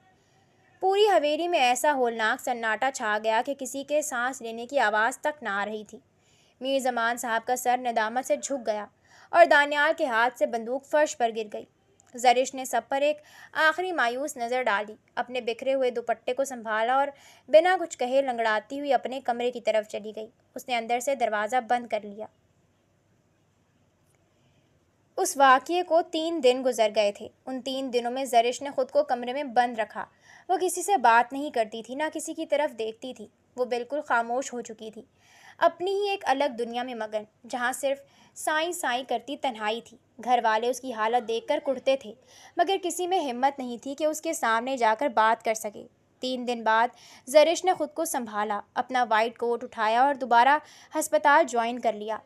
پوری حویلی میں ایسا ہولناک سناٹا چھا گیا کہ کسی کے سانس لینے کی آواز تک نہ آ رہی تھی۔ میر زمان صاحب کا سر ندامت سے جھک گیا اور دانیال کے ہاتھ سے بندوق فرش پر گر گئی۔ زرش نے سب پر ایک آخری مایوس نظر ڈالی، اپنے بکھرے ہوئے دوپٹے کو سنبھالا اور بنا کچھ کہے لنگڑاتی ہوئی اپنے کمرے کی طرف چلی گئی۔ اس نے اندر سے دروازہ بند کر لیا۔ اس واقعے کو 3 دن گزر گئے تھے۔ ان 3 دنوں میں زرش نے خود کو کمرے میں بند رکھا۔ وہ کسی سے بات نہیں کرتی تھی، نہ کسی کی طرف دیکھتی تھی۔ وہ بالکل خاموش ہو چکی تھی، اپنی ہی ایک الگ دنیا میں مگن، جہاں صرف سائیں سائیں کرتی تنہائی تھی۔ گھر والے اس کی حالت دیکھ کر کڑھتے تھے، مگر کسی میں ہمت نہیں تھی کہ اس کے سامنے جا کر بات کر سکے۔ 3 دن بعد زرش نے خود کو سنبھالا، اپنا وائٹ کوٹ اٹھایا اور دوبارہ ہسپتال جوائن کر لیا۔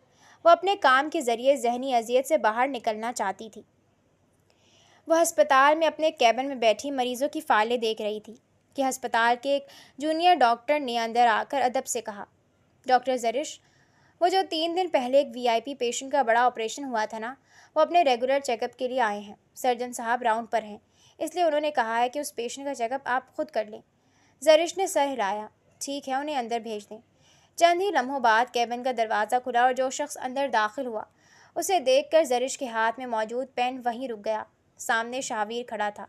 وہ اپنے کام کے ذریعے ذہنی اذیت سے باہر نکلنا چاہتی تھی۔ وہ ہسپتال میں اپنے کیبن میں بیٹھی مریضوں کی فائلیں دیکھ رہی تھی کہ ہسپتال کے ایک جونیئر ڈاکٹر نے اندر آ کر ادب سے کہا، ڈاکٹر زرش، وہ جو 3 دن پہلے ایک VIP پیشنٹ کا بڑا آپریشن ہوا تھا نا، وہ اپنے ریگولر چیک اپ کے لیے آئے ہیں۔ سرجن صاحب راؤنڈ پر ہیں، اس لیے انہوں نے کہا ہے کہ اس پیشنٹ کا چیک اپ آپ خود کر لیں۔ زرش نے سر ہلایا، ٹھیک ہے، انہیں اندر بھیج دیں۔ چند ہی لمحوں بعد کیبن کا دروازہ کھلا اور جو شخص اندر داخل ہوا اسے دیکھ کر زرش کے ہاتھ میں موجود پین وہیں رک گیا۔ سامنے شاہویر کھڑا تھا۔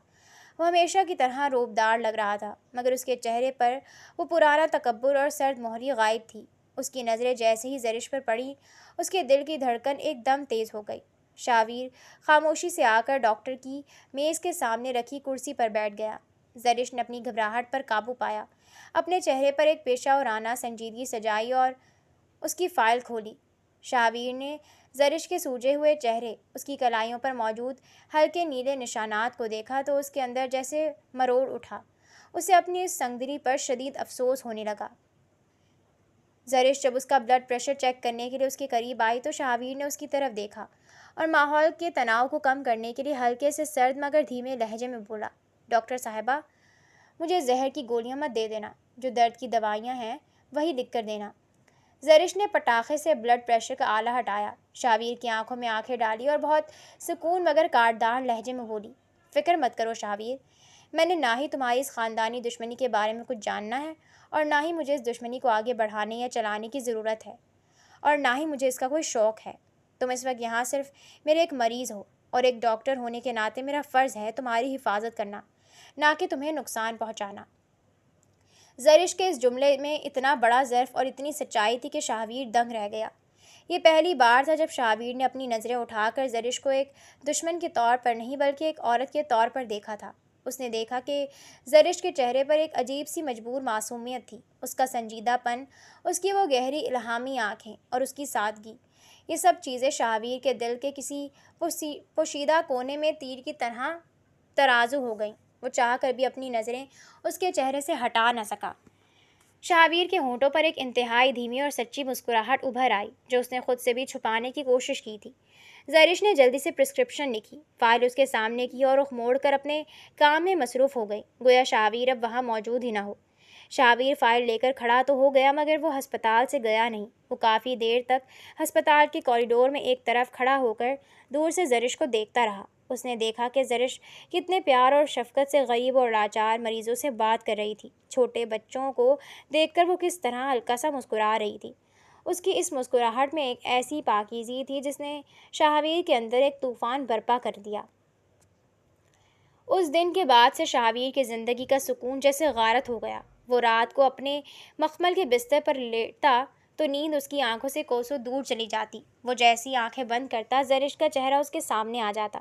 وہ ہمیشہ کی طرح روبدار لگ رہا تھا، مگر اس کے چہرے پر وہ پرانا تکبر اور سرد مہری غائب تھی۔ اس کی نظریں جیسے ہی زرش پر پڑی، اس کے دل کی دھڑکن ایک دم تیز ہو گئی۔ شاہویر خاموشی سے آ کر ڈاکٹر کی میز کے سامنے رکھی کرسی پر بیٹھ گیا۔ زرش نے اپنی گھبراہٹ پر قابو پایا، اپنے چہرے پر ایک پیشہ ورانہ سنجیدگی سجائی اور اس کی فائل کھولی۔ شاہویر نے زرش کے سوجے ہوئے چہرے، اس کی کلائیوں پر موجود ہلکے نیلے نشانات کو دیکھا تو اس کے اندر جیسے مروڑ اٹھا۔ اسے اپنی اس سنگدلی پر شدید افسوس ہونے لگا۔ زرش جب اس کا بلڈ پریشر چیک کرنے کے لیے اس کے قریب آئی تو شاہویر نے اس کی طرف دیکھا اور ماحول کے تناؤ کو کم کرنے کے لیے ہلکے سے سرد مگر دھیمے لہجے میں بولا، ڈاکٹر صاحبہ، مجھے زہر کی گولیاں مت دے دینا، جو درد کی دوائیاں ہیں وہی لکھ کر دینا۔ زرش نے پٹاخے سے بلڈ پریشر کا آلہ ہٹایا، شاہویر کی آنکھوں میں آنکھیں ڈالی اور بہت سکون مگر کاٹدار لہجے میں بولی، فکر مت کرو شاہویر، میں نے نہ ہی تمہاری اس خاندانی دشمنی کے بارے میں کچھ جاننا ہے اور نہ ہی مجھے اس دشمنی کو آگے بڑھانے یا چلانے کی ضرورت ہے اور نہ ہی مجھے اس کا کوئی شوق ہے۔ تم اس وقت یہاں صرف میرے ایک مریض ہو اور ایک ڈاکٹر ہونے کے ناطے میرا فرض ہے تمہاری حفاظت کرنا، نہ کہ تمہیں نقصان پہنچانا۔ زرش کے اس جملے میں اتنا بڑا ظرف اور اتنی سچائی تھی کہ شاہویر دنگ رہ گیا۔ یہ پہلی بار تھا جب شاہویر نے اپنی نظریں اٹھا کر زرش کو ایک دشمن کے طور پر نہیں بلکہ ایک عورت کے طور پر دیکھا تھا۔ اس نے دیکھا کہ زرش کے چہرے پر ایک عجیب سی مجبور معصومیت تھی، اس کا سنجیدہ پن، اس کی وہ گہری الہامی آنکھیں اور اس کی سادگی، یہ سب چیزیں شاہویر کے دل کے کسی پوشیدہ کونے میں تیر کی طرح ترازو ہو گئیں۔ وہ چاہ کر بھی اپنی نظریں اس کے چہرے سے ہٹا نہ سکا۔ شاہویر کے ہونٹوں پر ایک انتہائی دھیمی اور سچی مسکراہٹ ابھر آئی جو اس نے خود سے بھی چھپانے کی کوشش کی تھی۔ زرش نے جلدی سے پرسکرپشن لکھی، فائل اس کے سامنے کی اور رخ موڑ کر اپنے کام میں مصروف ہو گئی، گویا شاہویر اب وہاں موجود ہی نہ ہو۔ شاہویر فائل لے کر کھڑا تو ہو گیا مگر وہ ہسپتال سے گیا نہیں۔ وہ کافی دیر تک ہسپتال کے کوریڈور میں ایک طرف کھڑا ہو کر دور سے زرش کو دیکھتا رہا۔ اس نے دیکھا کہ زرش کتنے پیار اور شفقت سے غریب اور لاچار مریضوں سے بات کر رہی تھی، چھوٹے بچوں کو دیکھ کر وہ کس طرح ہلکا سا مسکرا رہی تھی۔ اس کی اس مسکراہٹ میں ایک ایسی پاکیزگی تھی جس نے شاہویر کے اندر ایک طوفان برپا کر دیا۔ اس دن کے بعد سے شاہویر کی زندگی کا سکون جیسے غارت ہو گیا۔ وہ رات کو اپنے مخمل کے بستر پر لیٹا تو نیند اس کی آنکھوں سے کوسوں دور چلی جاتی۔ وہ جیسی آنکھیں بند کرتا زرش کا چہرہ اس کے سامنے آ جاتا۔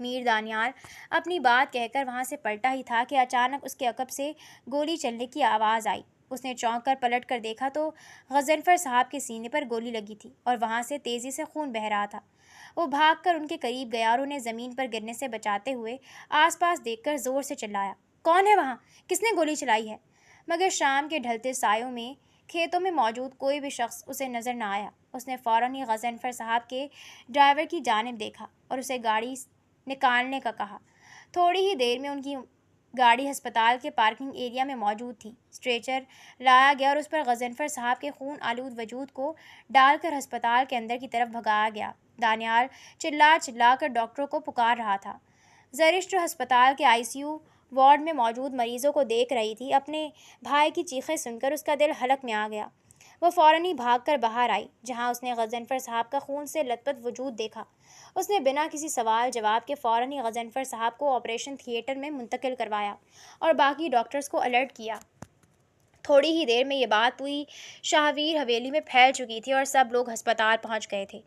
میر دانیال اپنی بات کہہ کر وہاں سے پلٹا ہی تھا کہ اچانک اس کے عقب سے گولی چلنے کی آواز آئی۔ اس نے چونک کر پلٹ کر دیکھا تو غضنفر صاحب کے سینے پر گولی لگی تھی اور وہاں سے تیزی سے خون بہہ رہا تھا۔ وہ بھاگ کر ان کے قریب گیا اور انہیں زمین پر گرنے سے بچاتے ہوئے آس پاس دیکھ کر زور سے چلایا، کون ہے وہاں؟ کس نے گولی چلائی ہے؟ مگر شام کے ڈھلتے سایوں میں کھیتوں میں موجود کوئی بھی شخص اسے نظر نہ آیا۔ اس نے فوراً ہی غضنفر صاحب کے ڈرائیور کی جانب دیکھا اور اسے گاڑی نکالنے کا کہا۔ تھوڑی ہی دیر میں ان کی گاڑی ہسپتال کے پارکنگ ایریا میں موجود تھی۔ اسٹریچر لایا گیا اور اس پر غضنفر صاحب کے خون آلود وجود کو ڈال کر ہسپتال کے اندر کی طرف بھگایا گیا۔ دانیال چلا کر ڈاکٹروں کو پکار رہا تھا۔ زرش جو ہسپتال کے ICU وارڈ میں موجود مریضوں کو دیکھ رہی تھی، اپنے بھائی کی چیخیں سن کر اس کا دل حلق میں آ گیا۔ وہ فوراً ہی بھاگ کر باہر آئی، جہاں اس نے غضنفر صاحب کا خون سے لت پت وجود دیکھا۔ اس نے بنا کسی سوال جواب کے فوراً ہی غضنفر صاحب کو آپریشن تھیٹر میں منتقل کروایا اور باقی ڈاکٹرز کو الرٹ کیا۔ تھوڑی ہی دیر میں یہ بات پوری شاہویر حویلی میں پھیل چکی تھی اور سب لوگ ہسپتال پہنچ گئے تھے۔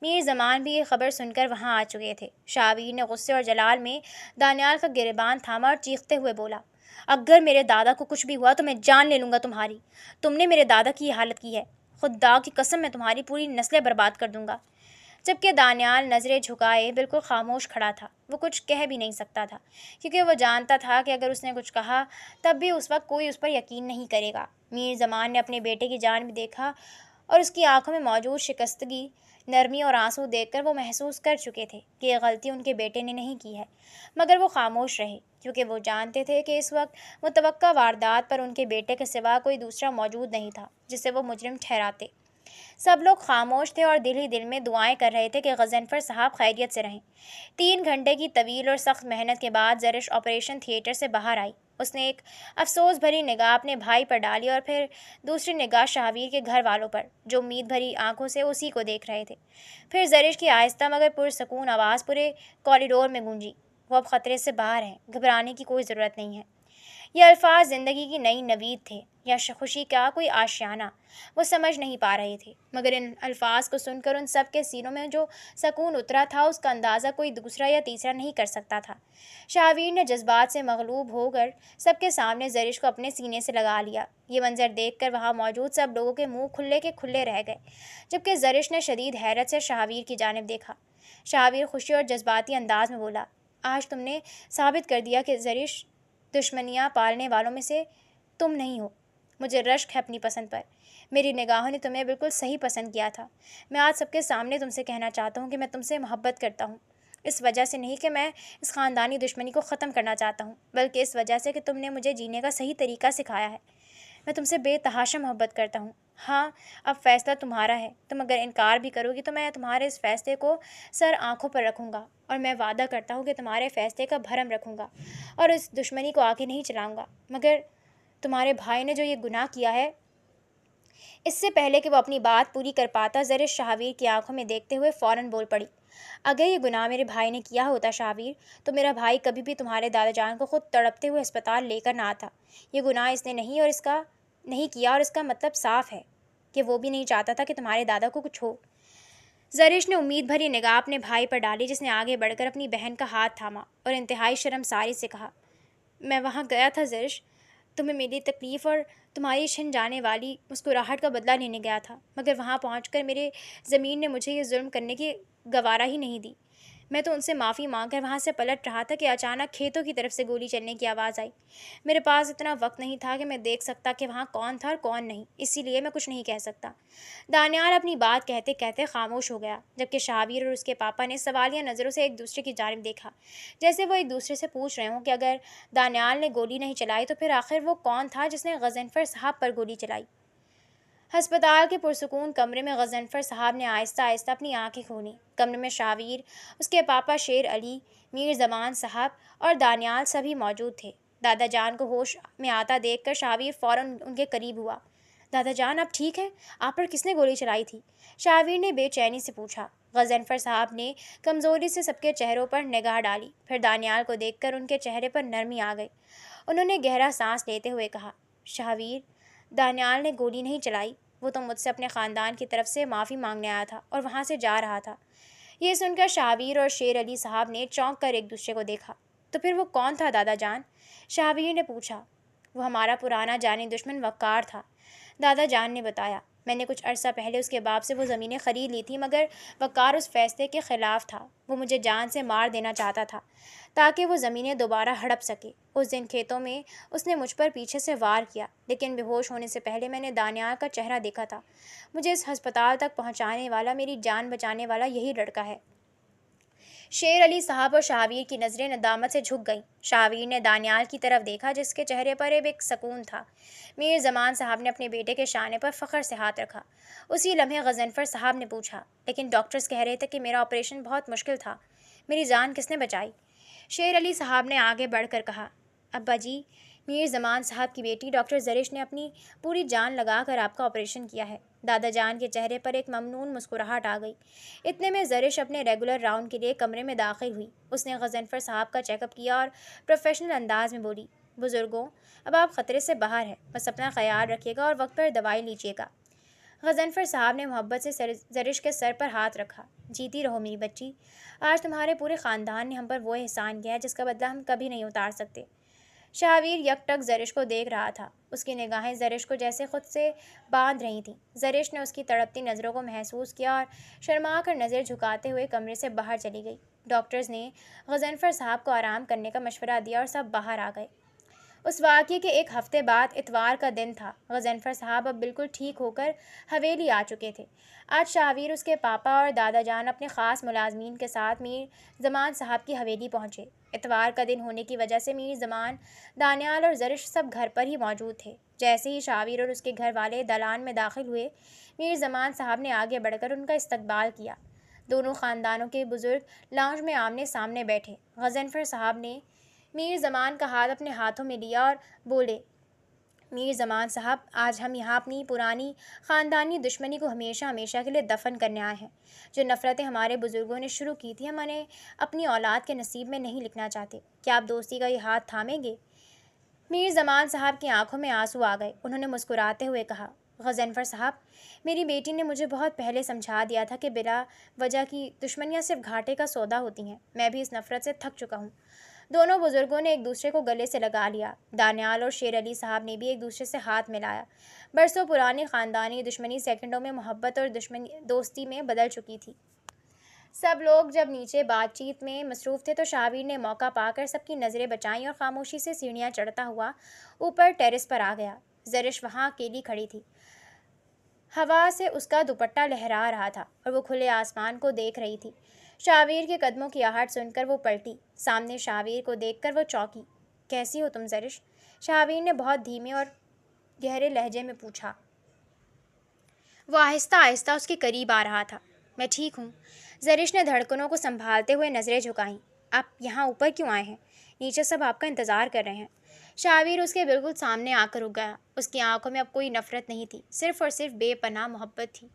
میر زمان بھی یہ خبر سن کر وہاں آ چکے تھے۔ شاہویر نے غصے اور جلال میں دانیال کا گریبان تھاما اور چیختے ہوئے بولا، اگر میرے دادا کو کچھ بھی ہوا تو میں جان لے لوں گا تمہاری۔ تم نے میرے دادا کی یہ حالت کی ہے، خدا کی قسم میں تمہاری پوری نسلیں برباد کر دوں گا۔ جبکہ دانیال نظریں جھکائے بالکل خاموش کھڑا تھا۔ وہ کچھ کہہ بھی نہیں سکتا تھا، کیونکہ وہ جانتا تھا کہ اگر اس نے کچھ کہا تب بھی اس وقت کوئی اس پر یقین نہیں کرے گا۔ میر زمان نے اپنے بیٹے کی جانب دیکھا اور اس کی آنکھوں میں موجود شکستگی، نرمی اور آنسو دیکھ کر وہ محسوس کر چکے تھے کہ یہ غلطی ان کے بیٹے نے نہیں کی ہے، مگر وہ خاموش رہے کیونکہ وہ جانتے تھے کہ اس وقت متوقع واردات پر ان کے بیٹے کے سوا کوئی دوسرا موجود نہیں تھا جسے وہ مجرم ٹھہراتے۔ سب لوگ خاموش تھے اور دل ہی دل میں دعائیں کر رہے تھے کہ غضنفر صاحب خیریت سے رہیں۔ 3 گھنٹے کی طویل اور سخت محنت کے بعد زرش آپریشن تھیٹر سے باہر آئی۔ اس نے ایک افسوس بھری نگاہ اپنے بھائی پر ڈالی اور پھر دوسری نگاہ شاہویر کے گھر والوں پر، جو امید بھری آنکھوں سے اسی کو دیکھ رہے تھے۔ پھر زرش کی آہستہ مگر پرسکون آواز پورے کوریڈور میں گونجی، وہ اب خطرے سے باہر ہیں، گھبرانے کی کوئی ضرورت نہیں ہے۔ یہ الفاظ زندگی کی نئی نوید تھے یا خوشی کا کوئی آشیانہ، وہ سمجھ نہیں پا رہے تھے، مگر ان الفاظ کو سن کر ان سب کے سینوں میں جو سکون اترا تھا اس کا اندازہ کوئی دوسرا یا تیسرا نہیں کر سکتا تھا۔ شاہویر نے جذبات سے مغلوب ہو کر سب کے سامنے زرش کو اپنے سینے سے لگا لیا۔ یہ منظر دیکھ کر وہاں موجود سب لوگوں کے منہ کھلے کے کھلے رہ گئے، جبکہ زرش نے شدید حیرت سے شاہویر کی جانب دیکھا۔ شاہویر خوشی اور جذباتی انداز میں بولا، آج تم نے ثابت کر دیا کہ زرش دشمنیاں پالنے والوں میں سے تم نہیں ہو۔ مجھے رشک ہے اپنی پسند پر، میری نگاہوں نے تمہیں بالکل صحیح پسند کیا تھا۔ میں آج سب کے سامنے تم سے کہنا چاہتا ہوں کہ میں تم سے محبت کرتا ہوں، اس وجہ سے نہیں کہ میں اس خاندانی دشمنی کو ختم کرنا چاہتا ہوں، بلکہ اس وجہ سے کہ تم نے مجھے جینے کا صحیح طریقہ سکھایا ہے۔ میں تم سے بے تحاشا محبت کرتا ہوں۔ ہاں، اب فیصلہ تمہارا ہے، تم اگر انکار بھی کرو گی تو میں تمہارے اس فیصلے کو سر آنکھوں پر رکھوں گا، اور میں وعدہ کرتا ہوں کہ تمہارے فیصلے کا بھرم رکھوں گا اور اس دشمنی کو آگے نہیں چلاؤں گا۔ مگر تمہارے بھائی نے جو یہ گناہ کیا ہے، اس سے پہلے کہ وہ اپنی بات پوری کر پاتا، زرش شاہویر کی آنکھوں میں دیکھتے ہوئے فوراً بول پڑی، اگر یہ گناہ میرے بھائی نے کیا ہوتا شاہویر، تو میرا بھائی کبھی بھی تمہارے دادا جان کو خود تڑپتے ہوئے ہسپتال لے کر نہ آتا۔ یہ گناہ اس نے نہیں کیا اور اس کا مطلب صاف ہے کہ وہ بھی نہیں چاہتا تھا کہ تمہارے دادا کو کچھ ہو۔ زرش نے امید بھری نگاہ اپنے بھائی پر ڈالی، جس نے آگے بڑھ کر اپنی بہن کا ہاتھ تھاما اور انتہائی شرمساری سے کہا، میں وہاں گیا تھا زرش، تمہیں میری تکلیف اور تمہاری چھن جانے والی مسکراہٹ کا بدلہ لینے گیا تھا، مگر وہاں پہنچ کر میرے ضمیر نے مجھے یہ ظلم کرنے کی گوارا ہی نہیں دی۔ میں تو ان سے معافی مانگ کر وہاں سے پلٹ رہا تھا کہ اچانک کھیتوں کی طرف سے گولی چلنے کی آواز آئی۔ میرے پاس اتنا وقت نہیں تھا کہ میں دیکھ سکتا کہ وہاں کون تھا اور کون نہیں، اسی لیے میں کچھ نہیں کہہ سکتا۔ دانیال اپنی بات کہتے کہتے خاموش ہو گیا، جبکہ شاہویر اور اس کے پاپا نے سوالیہ نظروں سے ایک دوسرے کی جانب دیکھا، جیسے وہ ایک دوسرے سے پوچھ رہے ہوں کہ اگر دانیال نے گولی نہیں چلائی تو پھر آخر وہ کون تھا جس نے غضنفر صاحب پر گولی چلائی۔ ہسپتال کے پرسکون کمرے میں غضنفر صاحب نے آہستہ آہستہ اپنی آنکھیں کھولی۔ کمرے میں شاہویر، اس کے پاپا شیر علی، میر زمان صاحب اور دانیال سبھی موجود تھے۔ دادا جان کو ہوش میں آتا دیکھ کر شاہویر فوراً ان کے قریب ہوا۔ دادا جان، آپ ٹھیک ہیں؟ آپ پر کس نے گولی چلائی تھی؟ شاہویر نے بے چینی سے پوچھا۔ غضنفر صاحب نے کمزوری سے سب کے چہروں پر نگاہ ڈالی، پھر دانیال کو دیکھ کر ان کے چہرے پر نرمی آ گئی۔ انہوں نے گہرا سانس لیتے ہوئے کہا، شاہویر، دانیال نے گولی نہیں چلائی، وہ تو مجھ سے اپنے خاندان کی طرف سے معافی مانگنے آیا تھا اور وہاں سے جا رہا تھا۔ یہ سن کر شاہویر اور شیر علی صاحب نے چونک کر ایک دوسرے کو دیکھا۔ تو پھر وہ کون تھا دادا جان؟ شاہویر نے پوچھا۔ وہ ہمارا پرانا جانی دشمن وقار تھا، دادا جان نے بتایا۔ میں نے کچھ عرصہ پہلے اس کے باپ سے وہ زمینیں خرید لی تھیں، مگر وقار اس فیصلے کے خلاف تھا۔ وہ مجھے جان سے مار دینا چاہتا تھا تاکہ وہ زمینیں دوبارہ ہڑپ سکے۔ اس دن کھیتوں میں اس نے مجھ پر پیچھے سے وار کیا، لیکن بے ہوش ہونے سے پہلے میں نے دانیال کا چہرہ دیکھا تھا۔ مجھے اس ہسپتال تک پہنچانے والا، میری جان بچانے والا یہی لڑکا ہے۔ شیر علی صاحب اور شاہویر کی نظریں ندامت سے جھک گئیں۔ شاہویر نے دانیال کی طرف دیکھا، جس کے چہرے پر ایک سکون تھا۔ میر زمان صاحب نے اپنے بیٹے کے شانے پر فخر سے ہاتھ رکھا۔ اسی لمحے غضنفر صاحب نے پوچھا، لیکن ڈاکٹرز کہہ رہے تھے کہ میرا آپریشن بہت مشکل تھا، میری جان کس نے بچائی؟ شیر علی صاحب نے آگے بڑھ کر کہا، ابا جی، میر زمان صاحب کی بیٹی ڈاکٹر زرش نے اپنی پوری جان لگا کر آپ کا آپریشن کیا ہے۔ دادا جان کے چہرے پر ایک ممنون مسکراہٹ آ گئی۔ اتنے میں زرش اپنے ریگولر راؤنڈ کے لیے کمرے میں داخل ہوئی۔ اس نے غضنفر صاحب کا چیک اپ کیا اور پروفیشنل انداز میں بولی، بزرگوں، اب آپ خطرے سے باہر ہیں، بس اپنا خیال رکھیے گا اور وقت پر دوائی لیجیے گا۔ غضنفر صاحب نے محبت سے زرش کے سر پر ہاتھ رکھا۔ جیتی رہو میری بچی، آج تمہارے پورے خاندان نے ہم پر وہ احسان کیا ہے جس کا بدلہ ہم کبھی نہیں اتار سکتے۔ شاہویر یک ٹک زرش کو دیکھ رہا تھا۔ اس کی نگاہیں زرش کو جیسے خود سے باندھ رہی تھیں۔ زرش نے اس کی تڑپتی نظروں کو محسوس کیا اور شرما کر نظر جھکاتے ہوئے کمرے سے باہر چلی گئی۔ ڈاکٹرز نے غضنفر صاحب کو آرام کرنے کا مشورہ دیا اور سب باہر آ گئے۔ اس واقعے کے ایک ہفتے بعد اتوار کا دن تھا۔ غضنفر صاحب اب بالکل ٹھیک ہو کر حویلی آ چکے تھے۔ آج شاہویر، اس کے پاپا اور دادا جان اپنے خاص ملازمین کے ساتھ میر زمان صاحب کی حویلی پہنچے۔ اتوار کا دن ہونے کی وجہ سے میر زمان، دانیال اور زرش سب گھر پر ہی موجود تھے۔ جیسے ہی شاہویر اور اس کے گھر والے دالان میں داخل ہوئے، میر زمان صاحب نے آگے بڑھ کر ان کا استقبال کیا۔ دونوں خاندانوں کے بزرگ لاؤنج میں آمنے سامنے بیٹھے۔ غضنفر صاحب نے میر زمان کا ہاتھ اپنے ہاتھوں میں لیا اور بولے، میر زمان صاحب، آج ہم یہاں اپنی پرانی خاندانی دشمنی کو ہمیشہ ہمیشہ کے لیے دفن کرنے آئے ہیں۔ جو نفرتیں ہمارے بزرگوں نے شروع کی تھیں، ہم انہیں اپنی اولاد کے نصیب میں نہیں لکھنا چاہتے۔ کیا آپ دوستی کا یہ ہاتھ تھامیں گے؟ میر زمان صاحب کی آنکھوں میں آنسو آ گئے۔ انہوں نے مسکراتے ہوئے کہا، غضنفر صاحب، میری بیٹی نے مجھے بہت پہلے سمجھا دیا تھا کہ بلا وجہ کی دشمنیاں صرف گھاٹے کا سودا ہوتی ہیں۔ میں بھی اس نفرت سے تھک چکا ہوں۔ دونوں بزرگوں نے ایک دوسرے کو گلے سے لگا لیا۔ دانیال اور شیر علی صاحب نے بھی ایک دوسرے سے ہاتھ ملایا۔ برسوں پرانی خاندانی دشمنی سیکنڈوں میں محبت اور دوستی میں بدل چکی تھی۔ سب لوگ جب نیچے بات چیت میں مصروف تھے تو شاہویر نے موقع پا کر سب کی نظریں بچائیں اور خاموشی سے سیڑھیاں چڑھتا ہوا اوپر ٹیرس پر آ گیا۔ زرش وہاں اکیلی کھڑی تھی۔ ہوا سے اس کا دوپٹہ لہرا رہا تھا اور وہ کھلے آسمان کو دیکھ رہی تھی۔ شاہویر کے قدموں کی آہٹ سن کر وہ پلٹی۔ سامنے شاہویر کو دیکھ کر وہ چونکی۔ کیسی ہو تم زرش؟ شاہویر نے بہت دھیمے اور گہرے لہجے میں پوچھا۔ وہ آہستہ آہستہ اس کے قریب آ رہا تھا۔ میں ٹھیک ہوں۔ زرش نے دھڑکنوں کو سنبھالتے ہوئے نظریں جھکائیں۔ آپ یہاں اوپر کیوں آئے ہیں؟ نیچے سب آپ کا انتظار کر رہے ہیں۔ شاہویر اس کے بالکل سامنے آ کر رک گیا۔ اس کی آنکھوں میں اب کوئی نفرت نہیں تھی، صرف اور صرف بے پناہ محبت تھی۔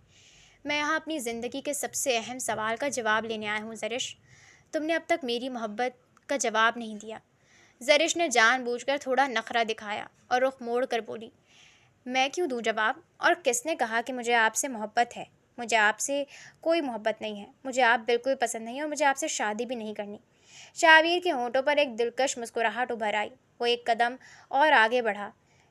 میں یہاں اپنی زندگی کے سب سے اہم سوال کا جواب لینے آیا ہوں زرش۔ تم نے اب تک میری محبت کا جواب نہیں دیا۔ زرش نے جان بوجھ کر تھوڑا نخرہ دکھایا اور رخ موڑ کر بولی، میں کیوں دوں جواب؟ اور کس نے کہا کہ مجھے آپ سے محبت ہے؟ مجھے آپ سے کوئی محبت نہیں ہے۔ مجھے آپ بالکل پسند نہیں اور مجھے آپ سے شادی بھی نہیں کرنی۔ شاہویر کے ہونٹوں پر ایک دلکش مسکراہٹ ابھر آئی۔ وہ ایک قدم اور آگے بڑھا،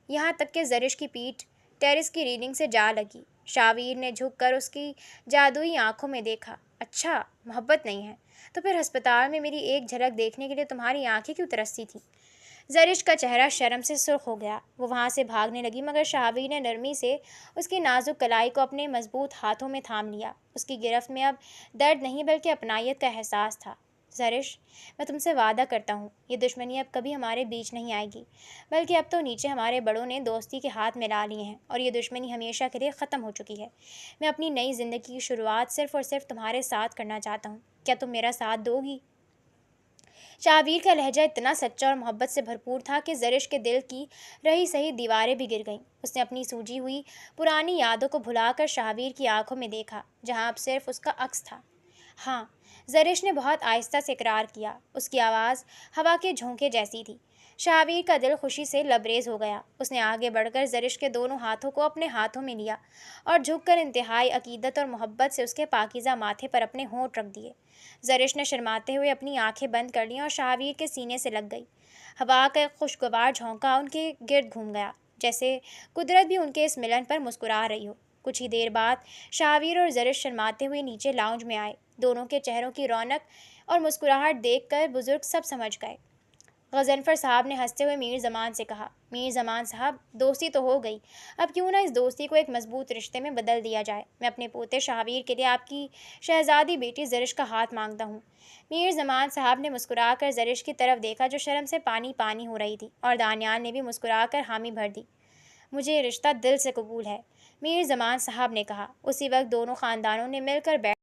یہاں تک کہ زرش کی پیٹھ ٹیرس کی ریلنگ سے جا لگی۔ شاہویر نے جھک کر اس کی جادوئی آنکھوں میں دیکھا۔ اچھا، محبت نہیں ہے تو پھر ہسپتال میں میری ایک جھلک دیکھنے کے لیے تمہاری آنکھیں کیوں ترستی تھیں؟ زرش کا چہرہ شرم سے سرخ ہو گیا۔ وہ وہاں سے بھاگنے لگی، مگر شاہویر نے نرمی سے اس کی نازک کلائی کو اپنے مضبوط ہاتھوں میں تھام لیا۔ اس کی گرفت میں اب درد نہیں بلکہ اپنائیت کا احساس تھا۔ زرش، میں تم سے وعدہ کرتا ہوں، یہ دشمنی اب کبھی ہمارے بیچ نہیں آئے گی، بلکہ اب تو نیچے ہمارے بڑوں نے دوستی کے ہاتھ ملا لیے ہیں اور یہ دشمنی ہمیشہ کے لیے ختم ہو چکی ہے۔ میں اپنی نئی زندگی کی شروعات صرف اور صرف تمہارے ساتھ کرنا چاہتا ہوں۔ کیا تم میرا ساتھ دو گی؟ شاہویر کا لہجہ اتنا سچا اور محبت سے بھرپور تھا کہ زرش کے دل کی رہی سہی دیواریں بھی گر گئیں۔ اس نے اپنی سوجی ہوئی پرانی یادوں کو بھلا کر شاہویر کی آنکھوں میں دیکھا، جہاں اب صرف اس کا عکس تھا۔ ہاں، زرش نے بہت آہستہ سے اقرار کیا۔ اس کی آواز ہوا کے جھونکے جیسی تھی۔ شاہویر کا دل خوشی سے لبریز ہو گیا۔ اس نے آگے بڑھ کر زرش کے دونوں ہاتھوں کو اپنے ہاتھوں میں لیا اور جھک کر انتہائی عقیدت اور محبت سے اس کے پاکیزہ ماتھے پر اپنے ہونٹ رکھ دیے۔ زرش نے شرماتے ہوئے اپنی آنکھیں بند کر لیں اور شاہویر کے سینے سے لگ گئی۔ ہوا کا ایک خوشگوار جھونکا ان کے گرد گھوم گیا، جیسے قدرت بھی ان کے اس ملن پر مسکرا رہی ہو۔ کچھ ہی دیر بعد شاہویر اور زرش شرماتے ہوئے نیچے لاؤنج میں آئے۔ دونوں کے چہروں کی رونق اور مسکراہٹ دیکھ کر بزرگ سب سمجھ گئے۔ غضنفر صاحب نے ہنستے ہوئے میر زمان سے کہا، میر زمان صاحب، دوستی تو ہو گئی، اب کیوں نہ اس دوستی کو ایک مضبوط رشتے میں بدل دیا جائے۔ میں اپنے پوتے شاہویر کے لیے آپ کی شہزادی بیٹی زرش کا ہاتھ مانگتا ہوں۔ میر زمان صاحب نے مسکرا کر زرش کی طرف دیکھا جو شرم سے پانی پانی ہو رہی تھی، اور دانیال نے بھی مسکرا کر حامی بھر دی۔ مجھے یہ رشتہ دل سے قبول ہے، میر زمان صاحب نے کہا۔ اسی وقت دونوں خاندانوں نے مل کر بیٹھ